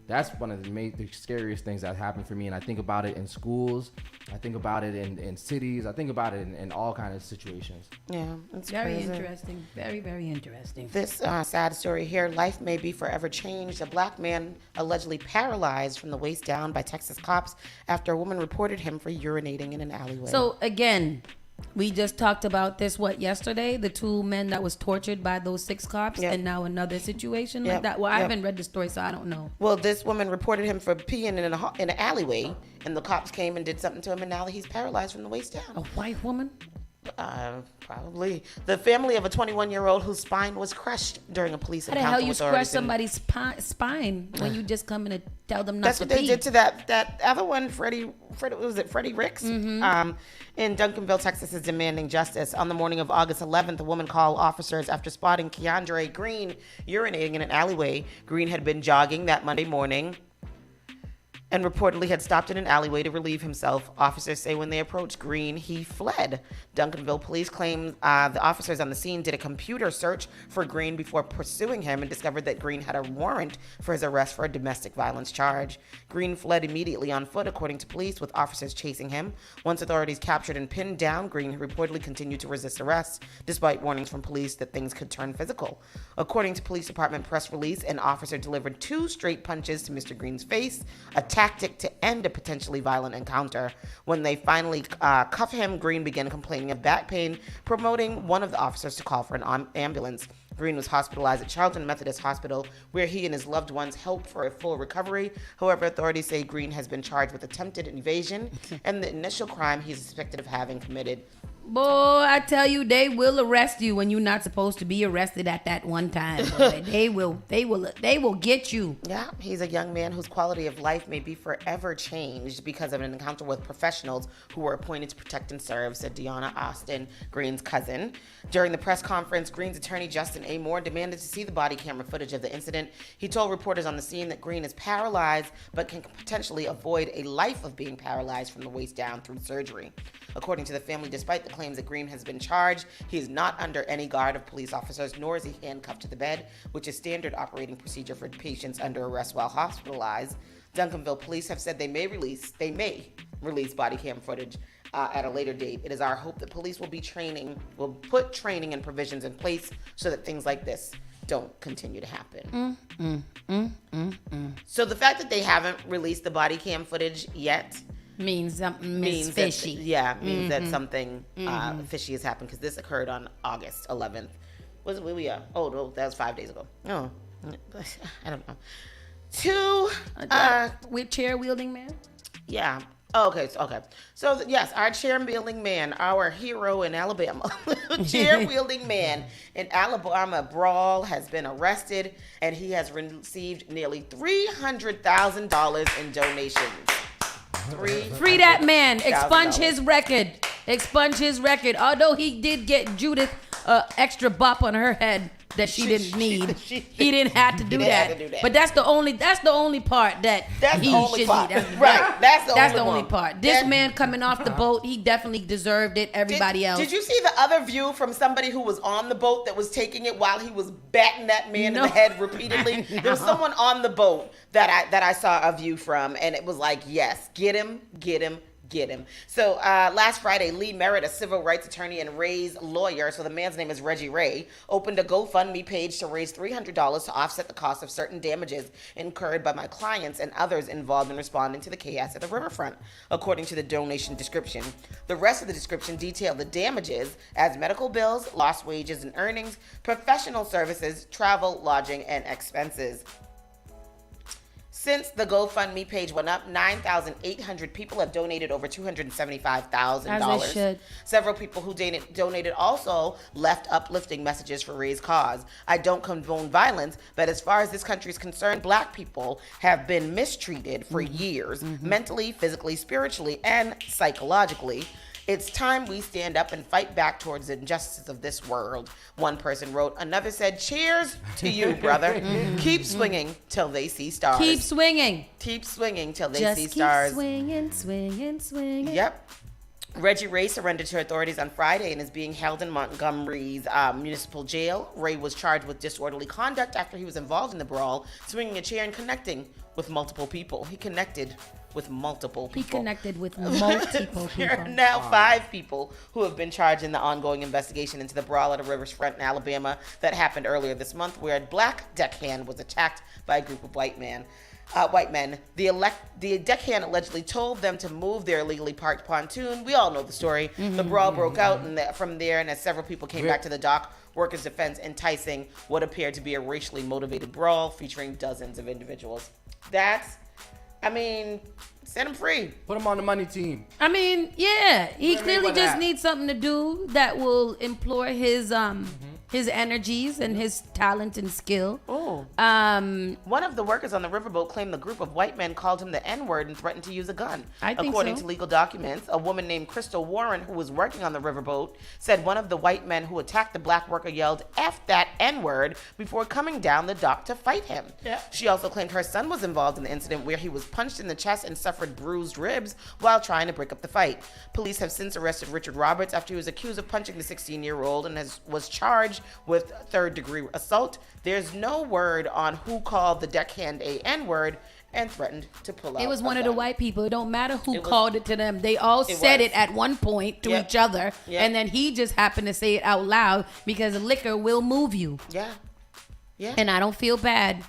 That's one of the scariest things that happened for me, and I think about it in schools, I think about it in cities, I think about it in all kinds of situations. Yeah, it's very crazy. Interesting. Very, very interesting. This sad story here: life may be forever changed. A black man allegedly paralyzed from the waist down by Texas cops after a woman reported him for urinating in an alleyway. So again, we just talked about this yesterday, the two men that was tortured by those 6 cops, and now another situation like that. Well, I haven't read the story, so I don't know. Well, this woman reported him for peeing in an alleyway, and the cops came and did something to him, and now he's paralyzed from the waist down. A white woman? Probably the family of a 21-year-old whose spine was crushed during a police How the encounter hell you with crush authorities. somebody's spine when you just come in and tell them not That's to what they pee? did to that other one, Freddie Ricks? Mm-hmm. In Duncanville, Texas, is demanding justice. On the morning of August 11th, a woman called officers after spotting Keandre Green urinating in an alleyway. Green had been jogging that Monday morning and reportedly had stopped in an alleyway to relieve himself. Officers say when they approached Green, he fled. Duncanville police claim the officers on the scene did a computer search for Green before pursuing him and discovered that Green had a warrant for his arrest for a domestic violence charge. Green fled immediately on foot, according to police, with officers chasing him. Once authorities captured and pinned down Green, he reportedly continued to resist arrest, despite warnings from police that things could turn physical. According to police department press release, an officer delivered 2 straight punches to Mr. Green's face, a tactic to end a potentially violent encounter. When they finally cuffed him, Green began complaining of back pain, promoting one of the officers to call for an ambulance. Green was hospitalized at Charlton Methodist Hospital, where he and his loved ones hoped for a full recovery. However, authorities say Green has been charged with attempted evasion and the initial crime he's suspected of having committed. Boy, I tell you, they will arrest you when you're not supposed to be arrested at that one time. Boy. They will get you. Yeah, he's a young man whose quality of life may be forever changed because of an encounter with professionals who were appointed to protect and serve, said Deanna Austin, Green's cousin. During the press conference, Green's attorney, Justin A. Moore, demanded to see the body camera footage of the incident. He told reporters on the scene that Green is paralyzed but can potentially avoid a life of being paralyzed from the waist down through surgery. According to the family, despite the claims that Green has been charged, he is not under any guard of police officers, nor is he handcuffed to the bed, which is standard operating procedure for patients under arrest while hospitalized. Duncanville police have said they may release body cam footage at a later date. It is our hope that police will put training and provisions in place so that things like this don't continue to happen. So the fact that they haven't released the body cam footage yet means something fishy. Means that something fishy has happened, because this occurred on August 11th. Where we are? Oh, no, that was 5 days ago. Oh, I don't know. With chair wielding man? Yeah. Oh, okay. So yes, our chair wielding man, our hero in Alabama, chair wielding man in Alabama brawl has been arrested, and he has received nearly $300,000 in donations. Free that man. Expunge his record. Although he did get Judith extra bop on her head that she didn't need. He didn't have to do that. But that's the only part that he should need. Right. That's the only part. This man coming off the boat, he definitely deserved it. Everybody else. Did you see the other view from somebody who was on the boat that was taking it while he was batting that man in the head repeatedly? There was someone on the boat that I saw a view from, and it was like, yes, get him. So last Friday, Lee Merritt, a civil rights attorney and Ray's lawyer, so the man's name is Reggie Ray, opened a GoFundMe page to raise $300 to offset the cost of certain damages incurred by my clients and others involved in responding to the chaos at the riverfront, according to the donation description. The rest of the description detailed the damages as medical bills, lost wages and earnings, professional services, travel, lodging, and expenses. Since the GoFundMe page went up, 9,800 people have donated over $275,000. As they should. Several people who donated also left uplifting messages for Ray's cause. I don't condone violence, but as far as this country is concerned, Black people have been mistreated for years, mentally, physically, spiritually, and psychologically. It's time we stand up and fight back towards the injustices of this world. One person wrote. Another said, cheers to you, brother. Keep swinging till they see stars. Keep swinging till they Just see keep stars. swinging. Yep. Reggie Ray surrendered to authorities on Friday and is being held in Montgomery's municipal jail. Ray was charged with disorderly conduct after he was involved in the brawl, swinging a chair and connecting with multiple people. He connected with multiple people. There are now 5 people who have been charged in the ongoing investigation into the brawl at a riverfront in Alabama that happened earlier this month, where a Black deckhand was attacked by a group of white men. The deckhand allegedly told them to move their illegally parked pontoon. We all know the story. The brawl broke out, and from there, and as several people came back to the dock, workers' defense enticing what appeared to be a racially motivated brawl featuring dozens of individuals. Set him free. Put him on the money team. I mean, yeah, he clearly with just that? needs something to do that will employ his energies and his talent and skill. Oh. One of the workers on the riverboat claimed the group of white men called him the N-word and threatened to use a gun. I think According so. to legal documents, a woman named Crystal Warren, who was working on the riverboat, said one of the white men who attacked the black worker yelled, "F that N-word," before coming down the dock to fight him. Yeah. She also claimed her son was involved in the incident where he was punched in the chest and suffered bruised ribs while trying to break up the fight. Police have since arrested Richard Roberts after he was accused of punching the 16-year-old and was charged with third-degree assault. There's no word on who called the deckhand a N-word and threatened to pull out. It was a one of the gun. white people. It don't matter who called it to them. They all It said was. it at one point to Yep. each other, Yep. and then he just happened to say it out loud because liquor will move you. Yeah. Yeah. And I don't feel bad.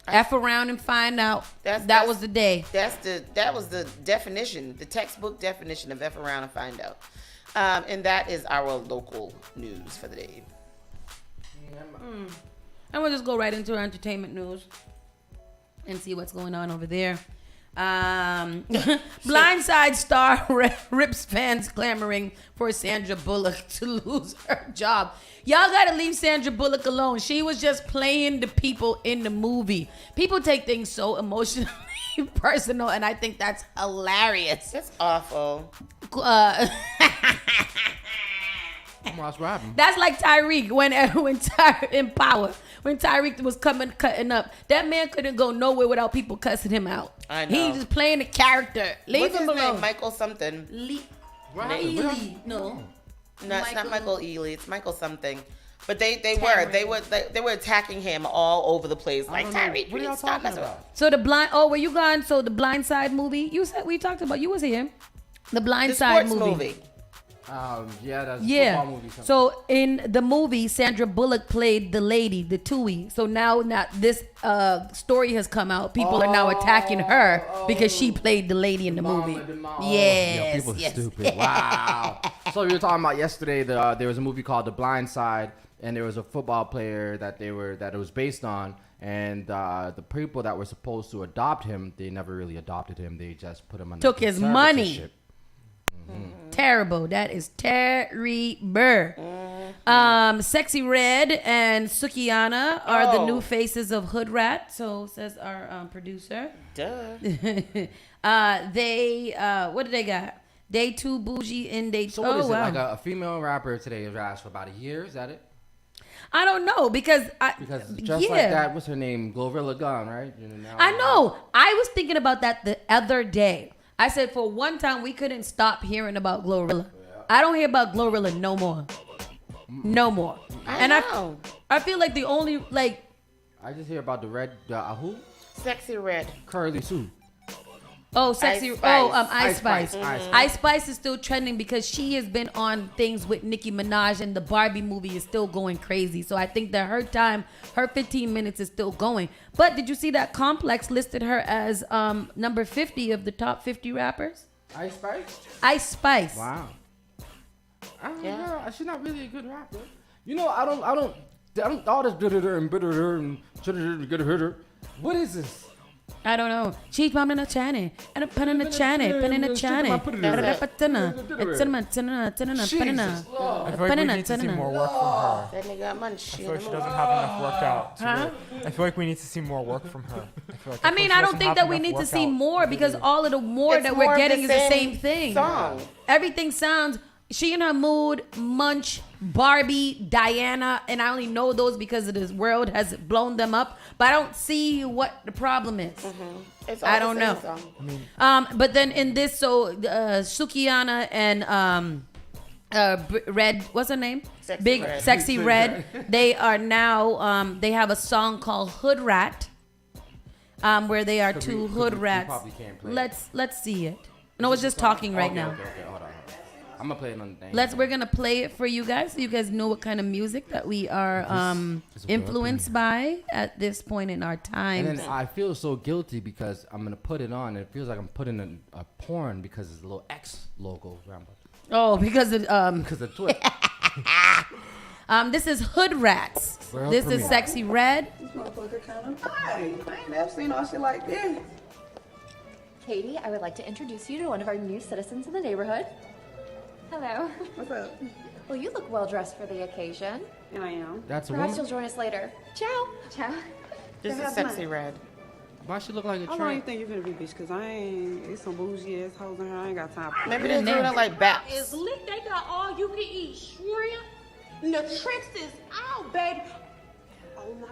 F around and find out. That was the day. That was the definition, the textbook definition of F around and find out. And that is our local news for the day. I'm gonna just go right into our entertainment news and see what's going on over there. Blindside star rips fans clamoring for Sandra Bullock to lose her job. Y'all gotta leave Sandra Bullock alone. She was just playing the people in the movie. People take things so emotionally personal, and I think that's hilarious. That's awful. What's rapping? That's like Tyreek when in Power, when Tyreek was cutting up. That man couldn't go nowhere without people cussing him out. I know. He's just playing a character. Leave What's him his alone. name? Michael something. Ely. No. No, it's not Michael Ealy. It's Michael something. But they were attacking him all over the place. Like, Tyreek, What are y'all stop talking messing about? So were you gone? So the Blind Side movie, you said we talked about, you was here. The Blind The Side sports movie. Yeah, that's a Yeah. football movie. So in the movie, Sandra Bullock played the lady, the Tui. So now this story has come out. People are now attacking her because she played the lady in the movie. Yes. People are yes. stupid. Wow. So we were talking about yesterday. There was a movie called The Blind Side, and there was a football player that it was based on. And the people that were supposed to adopt him, they never really adopted him. They just put him on Took his money. conservatorship. Terrible. That is terrible. Sexy Red and Sukiana are the new faces of Hood Rat. So says our producer. Duh. What do they got? Day 2 bougie and day. So what is it? Wow. Like a female rapper today has asked for about a year? Is that it? I don't know because Just like that, what's her name? Glorilla Gunn, right? I know. I was thinking about that the other day. I said for one time we couldn't stop hearing about Glorilla. I don't hear about Glorilla no more. No more. I know. I feel like the only I just hear about the red who? Sexy Red. Curly Sue. Oh, sexy. Ice Spice. Ice Spice. Ice Spice. Ice Spice is still trending because she has been on things with Nicki Minaj, and the Barbie movie is still going crazy. So I think that her 15 minutes is still going. But did you see that Complex listed her as number 50 of the top 50 rappers? Ice Spice? Ice Spice. Wow. I don't know. She's not really a good rapper. You know, I don't all this and what is this? I don't know. She's bumming a channel and a pen in a channel, pen in a channel. I feel like we need to see more work from her. That nigga got money. I feel like she doesn't have enough work out. I feel like we need to see more work from her. I mean, I don't think that we need to see more because all of the more that we're getting is the same thing. Song. Everything sounds. She in Her Mood, Munch, Barbie, Diana, and I only know those because this world has blown them up. But I don't see what the problem is. It's all I the don't same know. song. But then in this, Sukiana and Red, what's her name? Sexy Red. They are now. They have a song called Hood Rat, where they are two hood rats. Let's see it. No, it's just talking right now. Okay, hold on. I'm gonna play it on the thing. We're gonna play it for you guys, so you guys know what kind of music that we are influenced by at this point in our time. And then I feel so guilty because I'm gonna put it on. And it feels like I'm putting a porn because it's a little X logo. Oh, because of Twitter. This is Hood Rats. World This is premiere. Sexy Red. This motherfucker kind of high. I ain't never seen no shit like this. Katie, I would like to introduce you to one of our new citizens in the neighborhood. Hello. What's up? Well, you look well dressed for the occasion. And I am. That's a Perhaps woman? you'll join us later. Ciao. Ciao. This is sexy red. Why she look like a How long tramp? you think you finna be, bitch? Cause I ain't, it's some bougie ass hoes in here. I ain't got time for Maybe they're doing it like baps. It's lit. They got all you can eat shrimp. The tricks is out, baby. Oh my.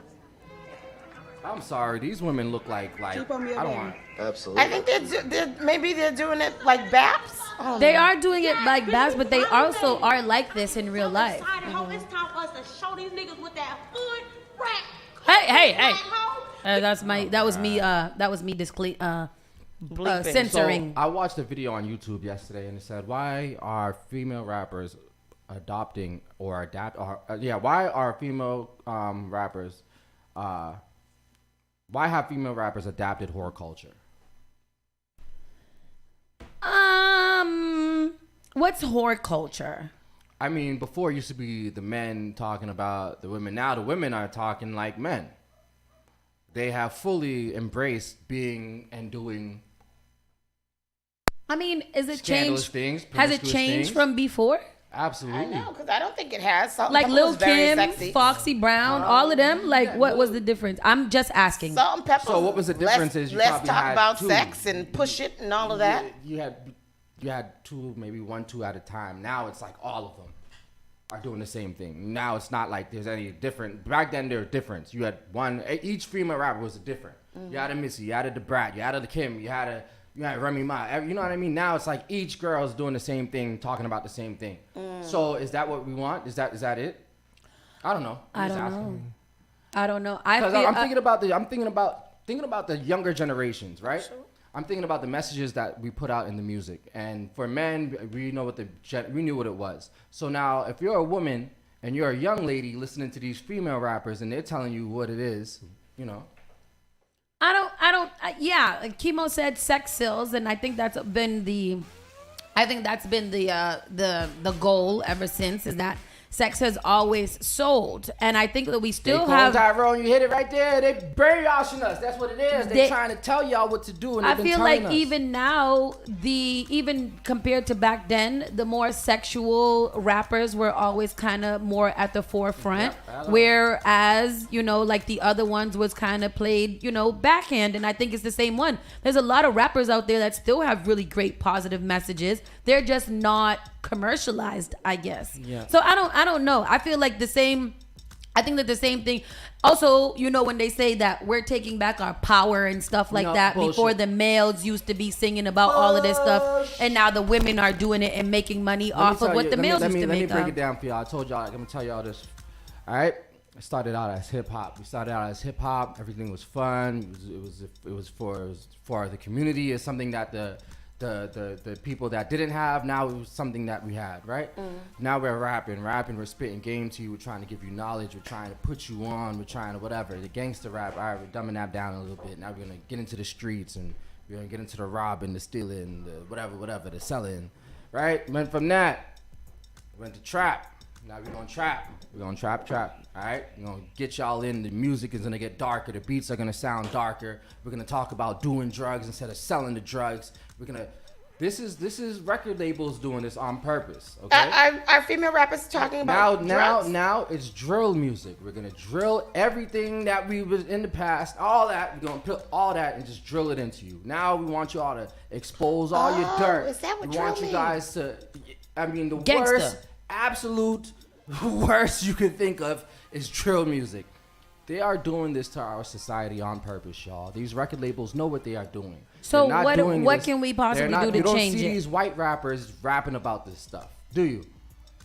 I'm sorry, these women look like Keep on me I don't alone. want. Absolutely. I think maybe they're doing it like baps. Oh, They are doing it like bass, but they also are like this in real life. It's time for us to show these niggas with that hood rat. Hey. That was me censoring. So, I watched a video on YouTube yesterday, and it said, "Why are female rappers adopting or adapt? Or why are female rappers? Why have female rappers adapted horror culture?" What's horror culture? I mean, before it used to be the men talking about the women. Now the women are talking like men. They have fully embraced being and doing. I mean, is it Scandalous changed? things, Has it promiscuous changed things. from before? Absolutely. No, because I don't think it has. Salt and Like Pepper Lil was very Kim, sexy. Foxy Brown, all of them. Like, what was the difference? I'm just asking. Salt and Pepper. So what was the difference is you let's probably talk had about two. sex and push it and all of that. You had two, maybe 1-2 at a time. Now it's like all of them are doing the same thing. Now it's not like there's any different. Back then there were difference. You had one. Each female rapper was different. You had a Missy, you had a DeBrat, you had a Kim, you had Remy Ma. You know what I mean? Now it's like each girl's doing the same thing, talking about the same thing. So is that what we want? Is that it? I don't know. I don't know. Because I'm thinking about the younger generations, right? Sure. I'm thinking about the messages that we put out in the music, and for men, we knew what it was. So now, if you're a woman and you're a young lady listening to these female rappers and they're telling you what it is, you know. Yeah, Chemo said sex sells, and I think that's been the goal ever since, is that sex has always sold, and I think that we still have. Tyrone, you hit it right there. They brainwashing us. That's what it is. They're trying to tell y'all what to do, and I feel like even now, even compared to back then, the more sexual rappers were always kind of more at the forefront, whereas like the other ones was kind of played backhand. And I think it's the same one. There's a lot of rappers out there that still have really great positive messages. They're just not commercialized, I guess. Yeah. So I don't know. I feel like the same. I think that the same thing. Also, when they say that we're taking back our power and stuff like that, bullshit. before the males used to be singing about all of this stuff, and now the women are doing it and making money off of what the males used to make. Let me break it down for y'all. I told y'all, I'm gonna tell y'all this. All right. I started out as hip hop. Everything was fun. It was for the community. It's something that the people that didn't have, now it was something that we had, right? Now we're rapping, we're spitting game to you, we're trying to give you knowledge, we're trying to put you on, we're trying to whatever. The gangster rap, all right, we're dumbing that down a little bit. Now we're gonna get into the streets, and we're gonna get into the robbing, the stealing, the whatever, the selling, right? Went from that, went to trap. Now we're gonna trap. We're gonna trap. All right, we're gonna get y'all in. The music is gonna get darker. The beats are gonna sound darker. We're gonna talk about doing drugs instead of selling the drugs. This is record labels doing this on purpose. Okay. Are female rappers talking about drugs? Now it's drill music. We're gonna drill everything that we was in the past. All that we're gonna put all that and just drill it into you. Now we want you all to expose all your dirt. Is that what we want drill you guys to. I mean, the Gangsta. worst, absolute worst you can think of is drill music. They are doing this to our society on purpose, y'all. These record labels know what they are doing. So what can we possibly do to change it? You don't see these white rappers rapping about this stuff, do you?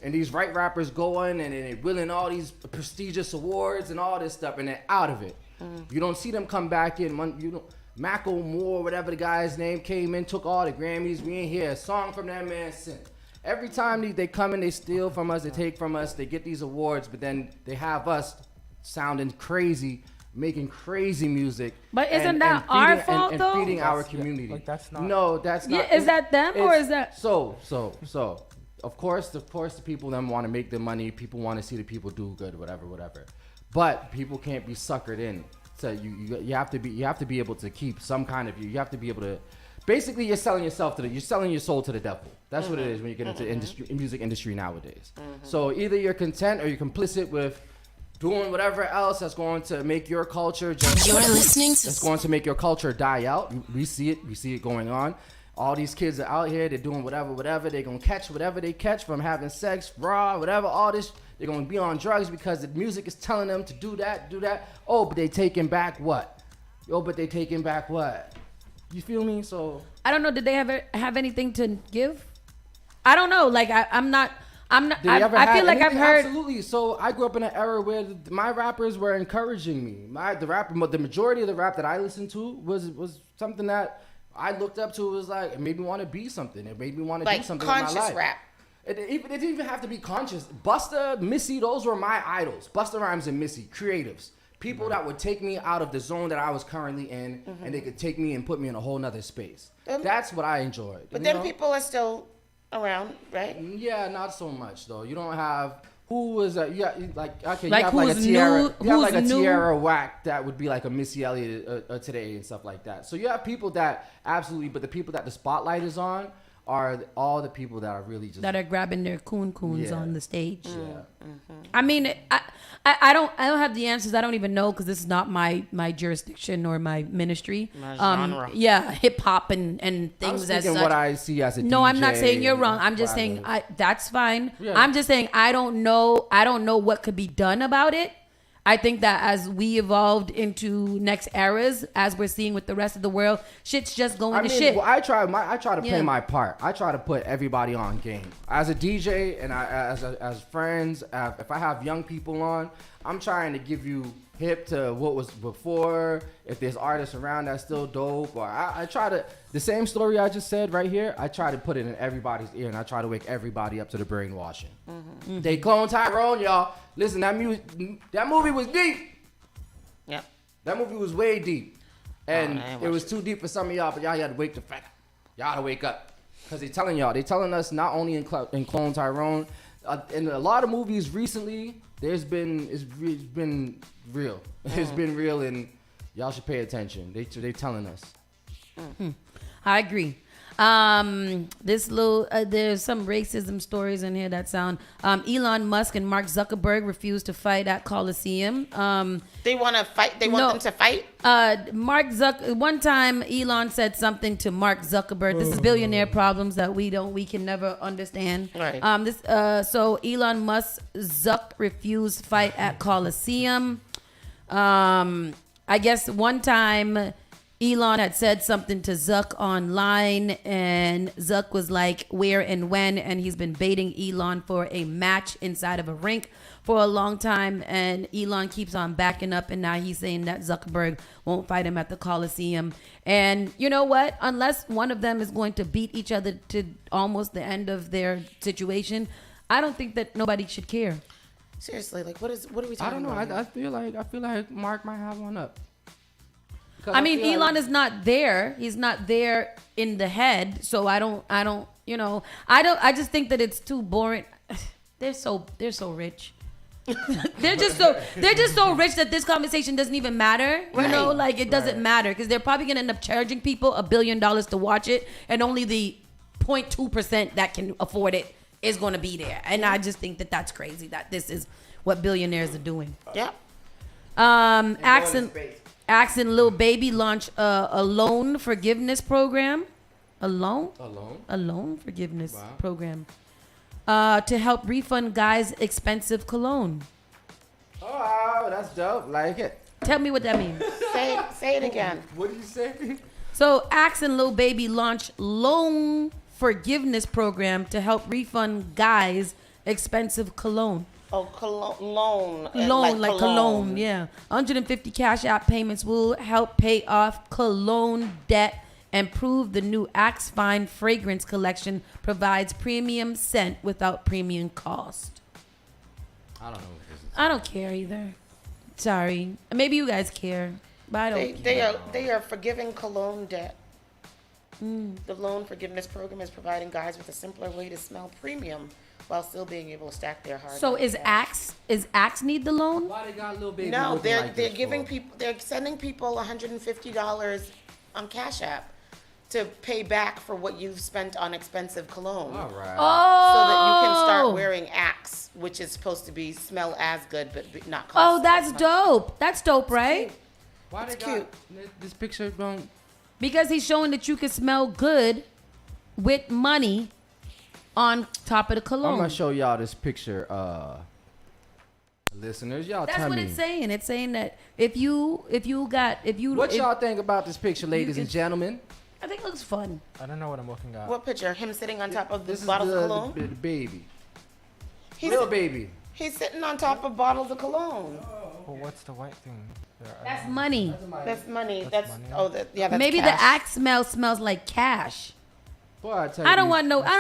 And these white rappers going and they're winning all these prestigious awards and all this stuff, and they're out of it. You don't see them come back in. Macklemore, whatever the guy's name, came in, took all the Grammys. We ain't hear a song from that man since. Every time they come in, they steal from us, they take from us, they get these awards, but then they have us sounding crazy, making crazy music. But isn't that our fault, though? And feeding our community. Like, that's not. No, that's not. Yeah, is that them or is that? So. Of course, the people them want to make the money. People want to see the people do good, whatever. But people can't be suckered in. So you have to be able to keep some kind of you have to be able to basically you're selling your soul to the devil. That's what it is when you get into music industry nowadays. So either you're content or you're complicit with doing whatever else that's going to make your culture that's going to make your culture die out. We see it going on. All these kids are out here, they're doing whatever, they're gonna catch whatever they catch from having sex, raw, whatever, all this. They're gonna be on drugs because the music is telling them to do that. Oh, but they taking back what? You feel me? So I don't know. Did they ever have anything to give? I don't know. Like I'm not. I feel like I've heard. Absolutely. So I grew up in an era where my rappers were encouraging me. The majority of the rap that I listened to was something that I looked up to. It was like, it made me want to be something. It made me want to do something with my life. Conscious rap. It didn't even have to be conscious. Busta, Missy, those were my idols. Busta Rhymes and Missy, creatives. People that would take me out of the zone that I was currently in, and they could take me and put me in a whole nother space. That's what I enjoyed. But then people are still around, right? Yeah, not so much though. You don't have who was a you have like who's a Tierra, new, you have like a new? Tierra Whack that would be like a Missy Elliott today and stuff like that. So you have people that absolutely, but the people that the spotlight is on are all the people that are really just that are grabbing their coons Yeah. on the stage. Yeah. I mean, I don't have the answers. I don't even know because this is not my jurisdiction or my ministry. My genre. Yeah, hip hop and things I'm as speaking such. what I see as a No, DJ, I'm not saying you're wrong. I'm just saying that's fine. Yeah. I'm just saying I don't know what could be done about it. I think that as we evolved into next eras, as we're seeing with the rest of the world, shit's just going to shit. Well, I try to play Yeah. my part. I try to put everybody on game. As a DJ and as friends, if I have young people on, I'm trying to give you hip to what was before. If there's artists around that's still dope, or I try to, the same story I just said right here, I try to put it in everybody's ear, and I try to wake everybody up to the brainwashing. They clone Tyrone, y'all. Listen, that movie was deep. Yep. That movie was way deep. And I ain't it was watched too deep for some of y'all, but y'all had to wake the fuck up. Y'all had to wake up. Because they telling us not only in Clone Tyrone, in a lot of movies recently, it's been real. It's been real, and y'all should pay attention. They telling us. I agree. There's some racism stories in here that sound. Elon Musk and Mark Zuckerberg refused to fight at Coliseum. They want to fight. They want them to fight. One time Elon said something to Mark Zuckerberg. This is billionaire problems that we can never understand. Right. So Elon Musk Zuck refused fight at Coliseum. I guess one time Elon had said something to Zuck online, and Zuck was like, where and when, and he's been baiting Elon for a match inside of a rink for a long time, and Elon keeps on backing up, and now he's saying that Zuckerberg won't fight him at the Coliseum. And you know what? Unless one of them is going to beat each other to almost the end of their situation, I don't think that nobody should care. Seriously, like what are we talking I don't know. about? I feel like Mark might have one up. I mean, Elon is not there. He's not there in the head. So I just think that it's too boring. They're so rich. they're just so rich that this conversation doesn't even matter. You know, like it doesn't matter because they're probably gonna end up charging people $1 billion to watch it, and only the 0.2% that can afford it is going to be there. And I just think that that's crazy. That this is what billionaires are doing. Yeah. Axe and Lil Baby launched a loan forgiveness program. A loan forgiveness program to help refund guys expensive cologne. Oh, that's dope. Like it. Tell me what that means. Say it again. What did you say? So Axe and Lil Baby launched loan forgiveness program to help refund guys expensive cologne. Oh, loan, like cologne, yeah. 150 Cash App payments will help pay off cologne debt and prove the new Axe Fine fragrance collection provides premium scent without premium cost. I don't know what this is. I don't care either. Sorry. Maybe you guys care, but I don't care. They are forgiving cologne debt. The loan forgiveness program is providing guys with a simpler way to smell premium while still being able to stack their hard. So is Axe need the loan? Why they got Lil Baby? No, they're like giving people, they're sending people $150 on Cash App to pay back for what you've spent on expensive cologne. All right. Oh. So that you can start wearing Axe, which is supposed to be smell as good but not cost. Oh, that's dope. That's dope, right? Why It's they cute. got this picture? Don't. Because he's showing that you can smell good with money on top of the cologne. I'm gonna show y'all this picture, listeners. Y'all That's tell what me. it's saying. It's saying that if you What y'all think about this picture, ladies and gentlemen? I think it looks fun. I don't know what I'm looking at. What picture? Him sitting on top of the This is bottles of the cologne? baby. He's Little baby. He's sitting on top of bottles of cologne. Well, what's the white thing there? That's money. That's money. That's That's money. that's Maybe cash. the Axe smell smells like cash. Boy, I tell I you, don't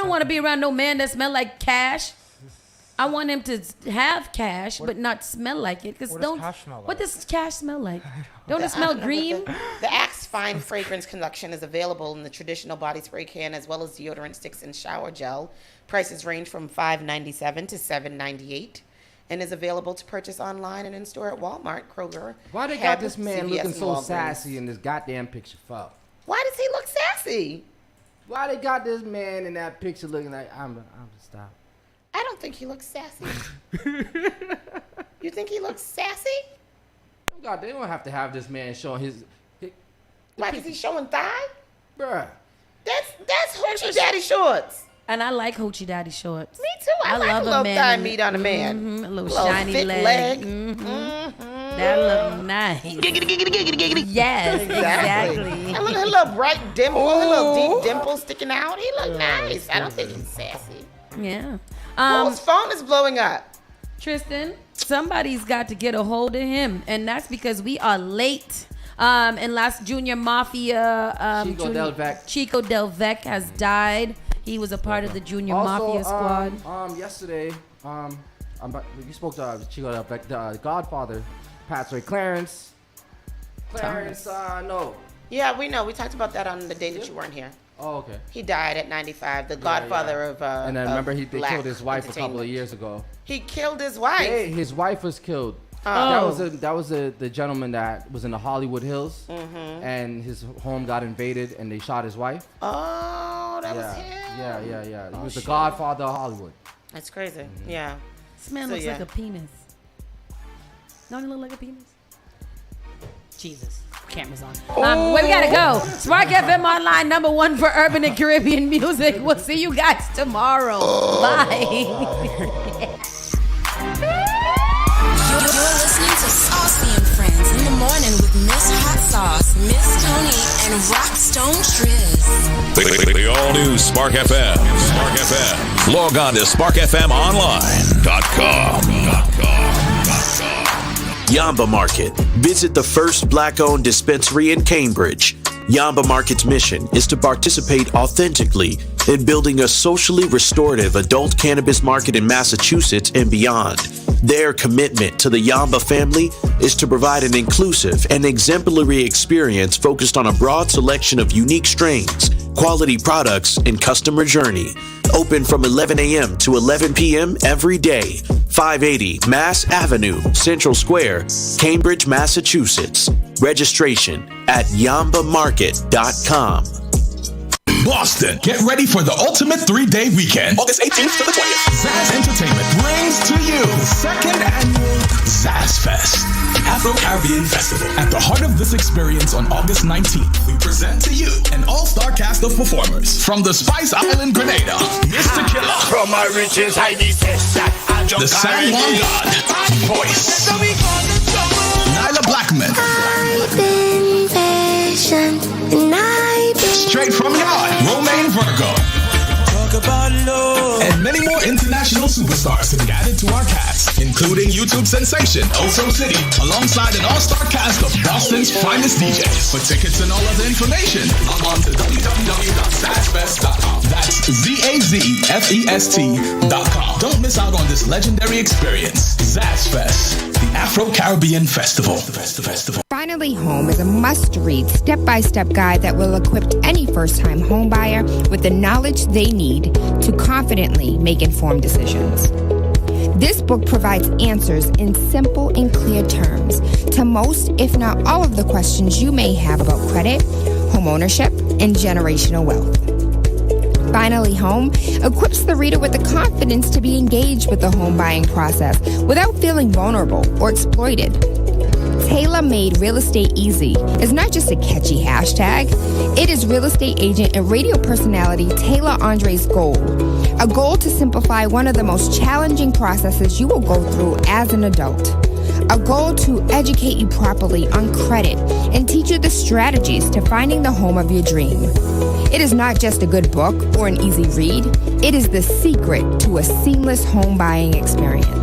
want to be around no man that smell like cash. I want him to have cash, but not smell like it. Cause What don't. does cash smell like? What does cash smell like? Don't it smell green? The Axe Fine Fragrance Collection is available in the traditional body spray can as well as deodorant sticks and shower gel. Prices range from $5.97 to $7.98 and is available to purchase online and in store at Walmart, Kroger. Why they got Heb, this man CVS, looking and so Walgreens. sassy in this goddamn picture? Fuck. Why does he look sassy? Why they got this man in that picture looking like I'm stop. I don't think he looks sassy. You think he looks sassy? God, they don't have to have this man showing his Like, is he showing thigh? bruh. That's Hoochie Daddy shorts. And I like Hoochie Daddy shorts. Me too. I like love a little thigh in- meat on a man. Mhm, a little Little shiny thick leg. leg. That look nice. Yes, exactly. And look at her little bright dimple, her little deep dimple sticking out. He look nice. I don't think he's sassy. Yeah. Whose phone is blowing up? Tristan, somebody's got to get a hold of him, and that's because we are late. And last Junior Mafia, Chico Del Vec has died. He was a part of the Junior Mafia squad. Yesterday, we spoke to Chico Del Vec, the Godfather, passed away. Clarence, no. Yeah, we know. We talked about that on the day that you weren't here. Oh, okay. He died at 95. The godfather of and then remember they black killed his wife a couple of entertainment. years ago. He killed his wife. His wife was killed. Oh. That was the gentleman that was in the Hollywood Hills, Mhm. and his home got invaded, and they shot his wife. Oh, that was him. Yeah. He Oh, was the shit. Godfather of Hollywood. That's crazy. Mm-hmm. Yeah. This man So, looks yeah. like a penis. Don't he look like a penis? Jesus. Camera's on. Where we gotta go. Spark FM Online, #1 for urban and Caribbean music. We'll see you guys tomorrow. Bye. You're listening to Saucy and Friends in the morning with Miss Hot Sauce, Miss Tony, and Rockstone Triz. The all-new Spark FM. Spark FM. Log on to sparkfmonline.com. Yamba Market. Visit the first black-owned dispensary in Cambridge. Yamba Market's mission is to participate authentically in building a socially restorative adult cannabis market in Massachusetts and beyond. Their commitment to the Yamba family is to provide an inclusive and exemplary experience focused on a broad selection of unique strains, quality products, and customer journey. Open from 11 a.m. to 11 p.m. every day. 580 Mass Avenue, Central Square, Cambridge, Massachusetts. Registration at yambamarket.com. Boston, get ready for the ultimate 3-day weekend. August 18th to the 20th. Zaz Entertainment brings to you the second annual Zaz Fest, Afro-Caribbean Festival. At the heart of this experience on August 19th, we present to you an all-star cast of performers. From the Spice Island Grenada, Mr. Killer. From my riches, I detest that. The San Juan God, Voice. Nyla Blackman. Straight from God, Romaine Virgo. Talk about love. And many more international superstars have gathered to our cast, including YouTube sensation Oso City, alongside an all-star cast of Boston's finest DJs. For tickets and all other information, log on to www.zazfest.com. That's ZAZFEST.com. Don't miss out on this legendary experience. Zaz Fest, the Afro-Caribbean Festival. Finally Home is a must-read, step-by-step guide that will equip any first-time home buyer with the knowledge they need to confidently make informed decisions. This book provides answers in simple and clear terms to most, if not all, of the questions you may have about credit, homeownership, and generational wealth. Finally Home equips the reader with the confidence to be engaged with the home buying process without feeling vulnerable or exploited. Taylor Made Real Estate Easy is not just a catchy hashtag. It is real estate agent and radio personality Taylor Andre's goal. A goal to simplify one of the most challenging processes you will go through as an adult. A goal to educate you properly on credit and teach you the strategies to finding the home of your dream. It is not just a good book or an easy read. It is the secret to a seamless home buying experience.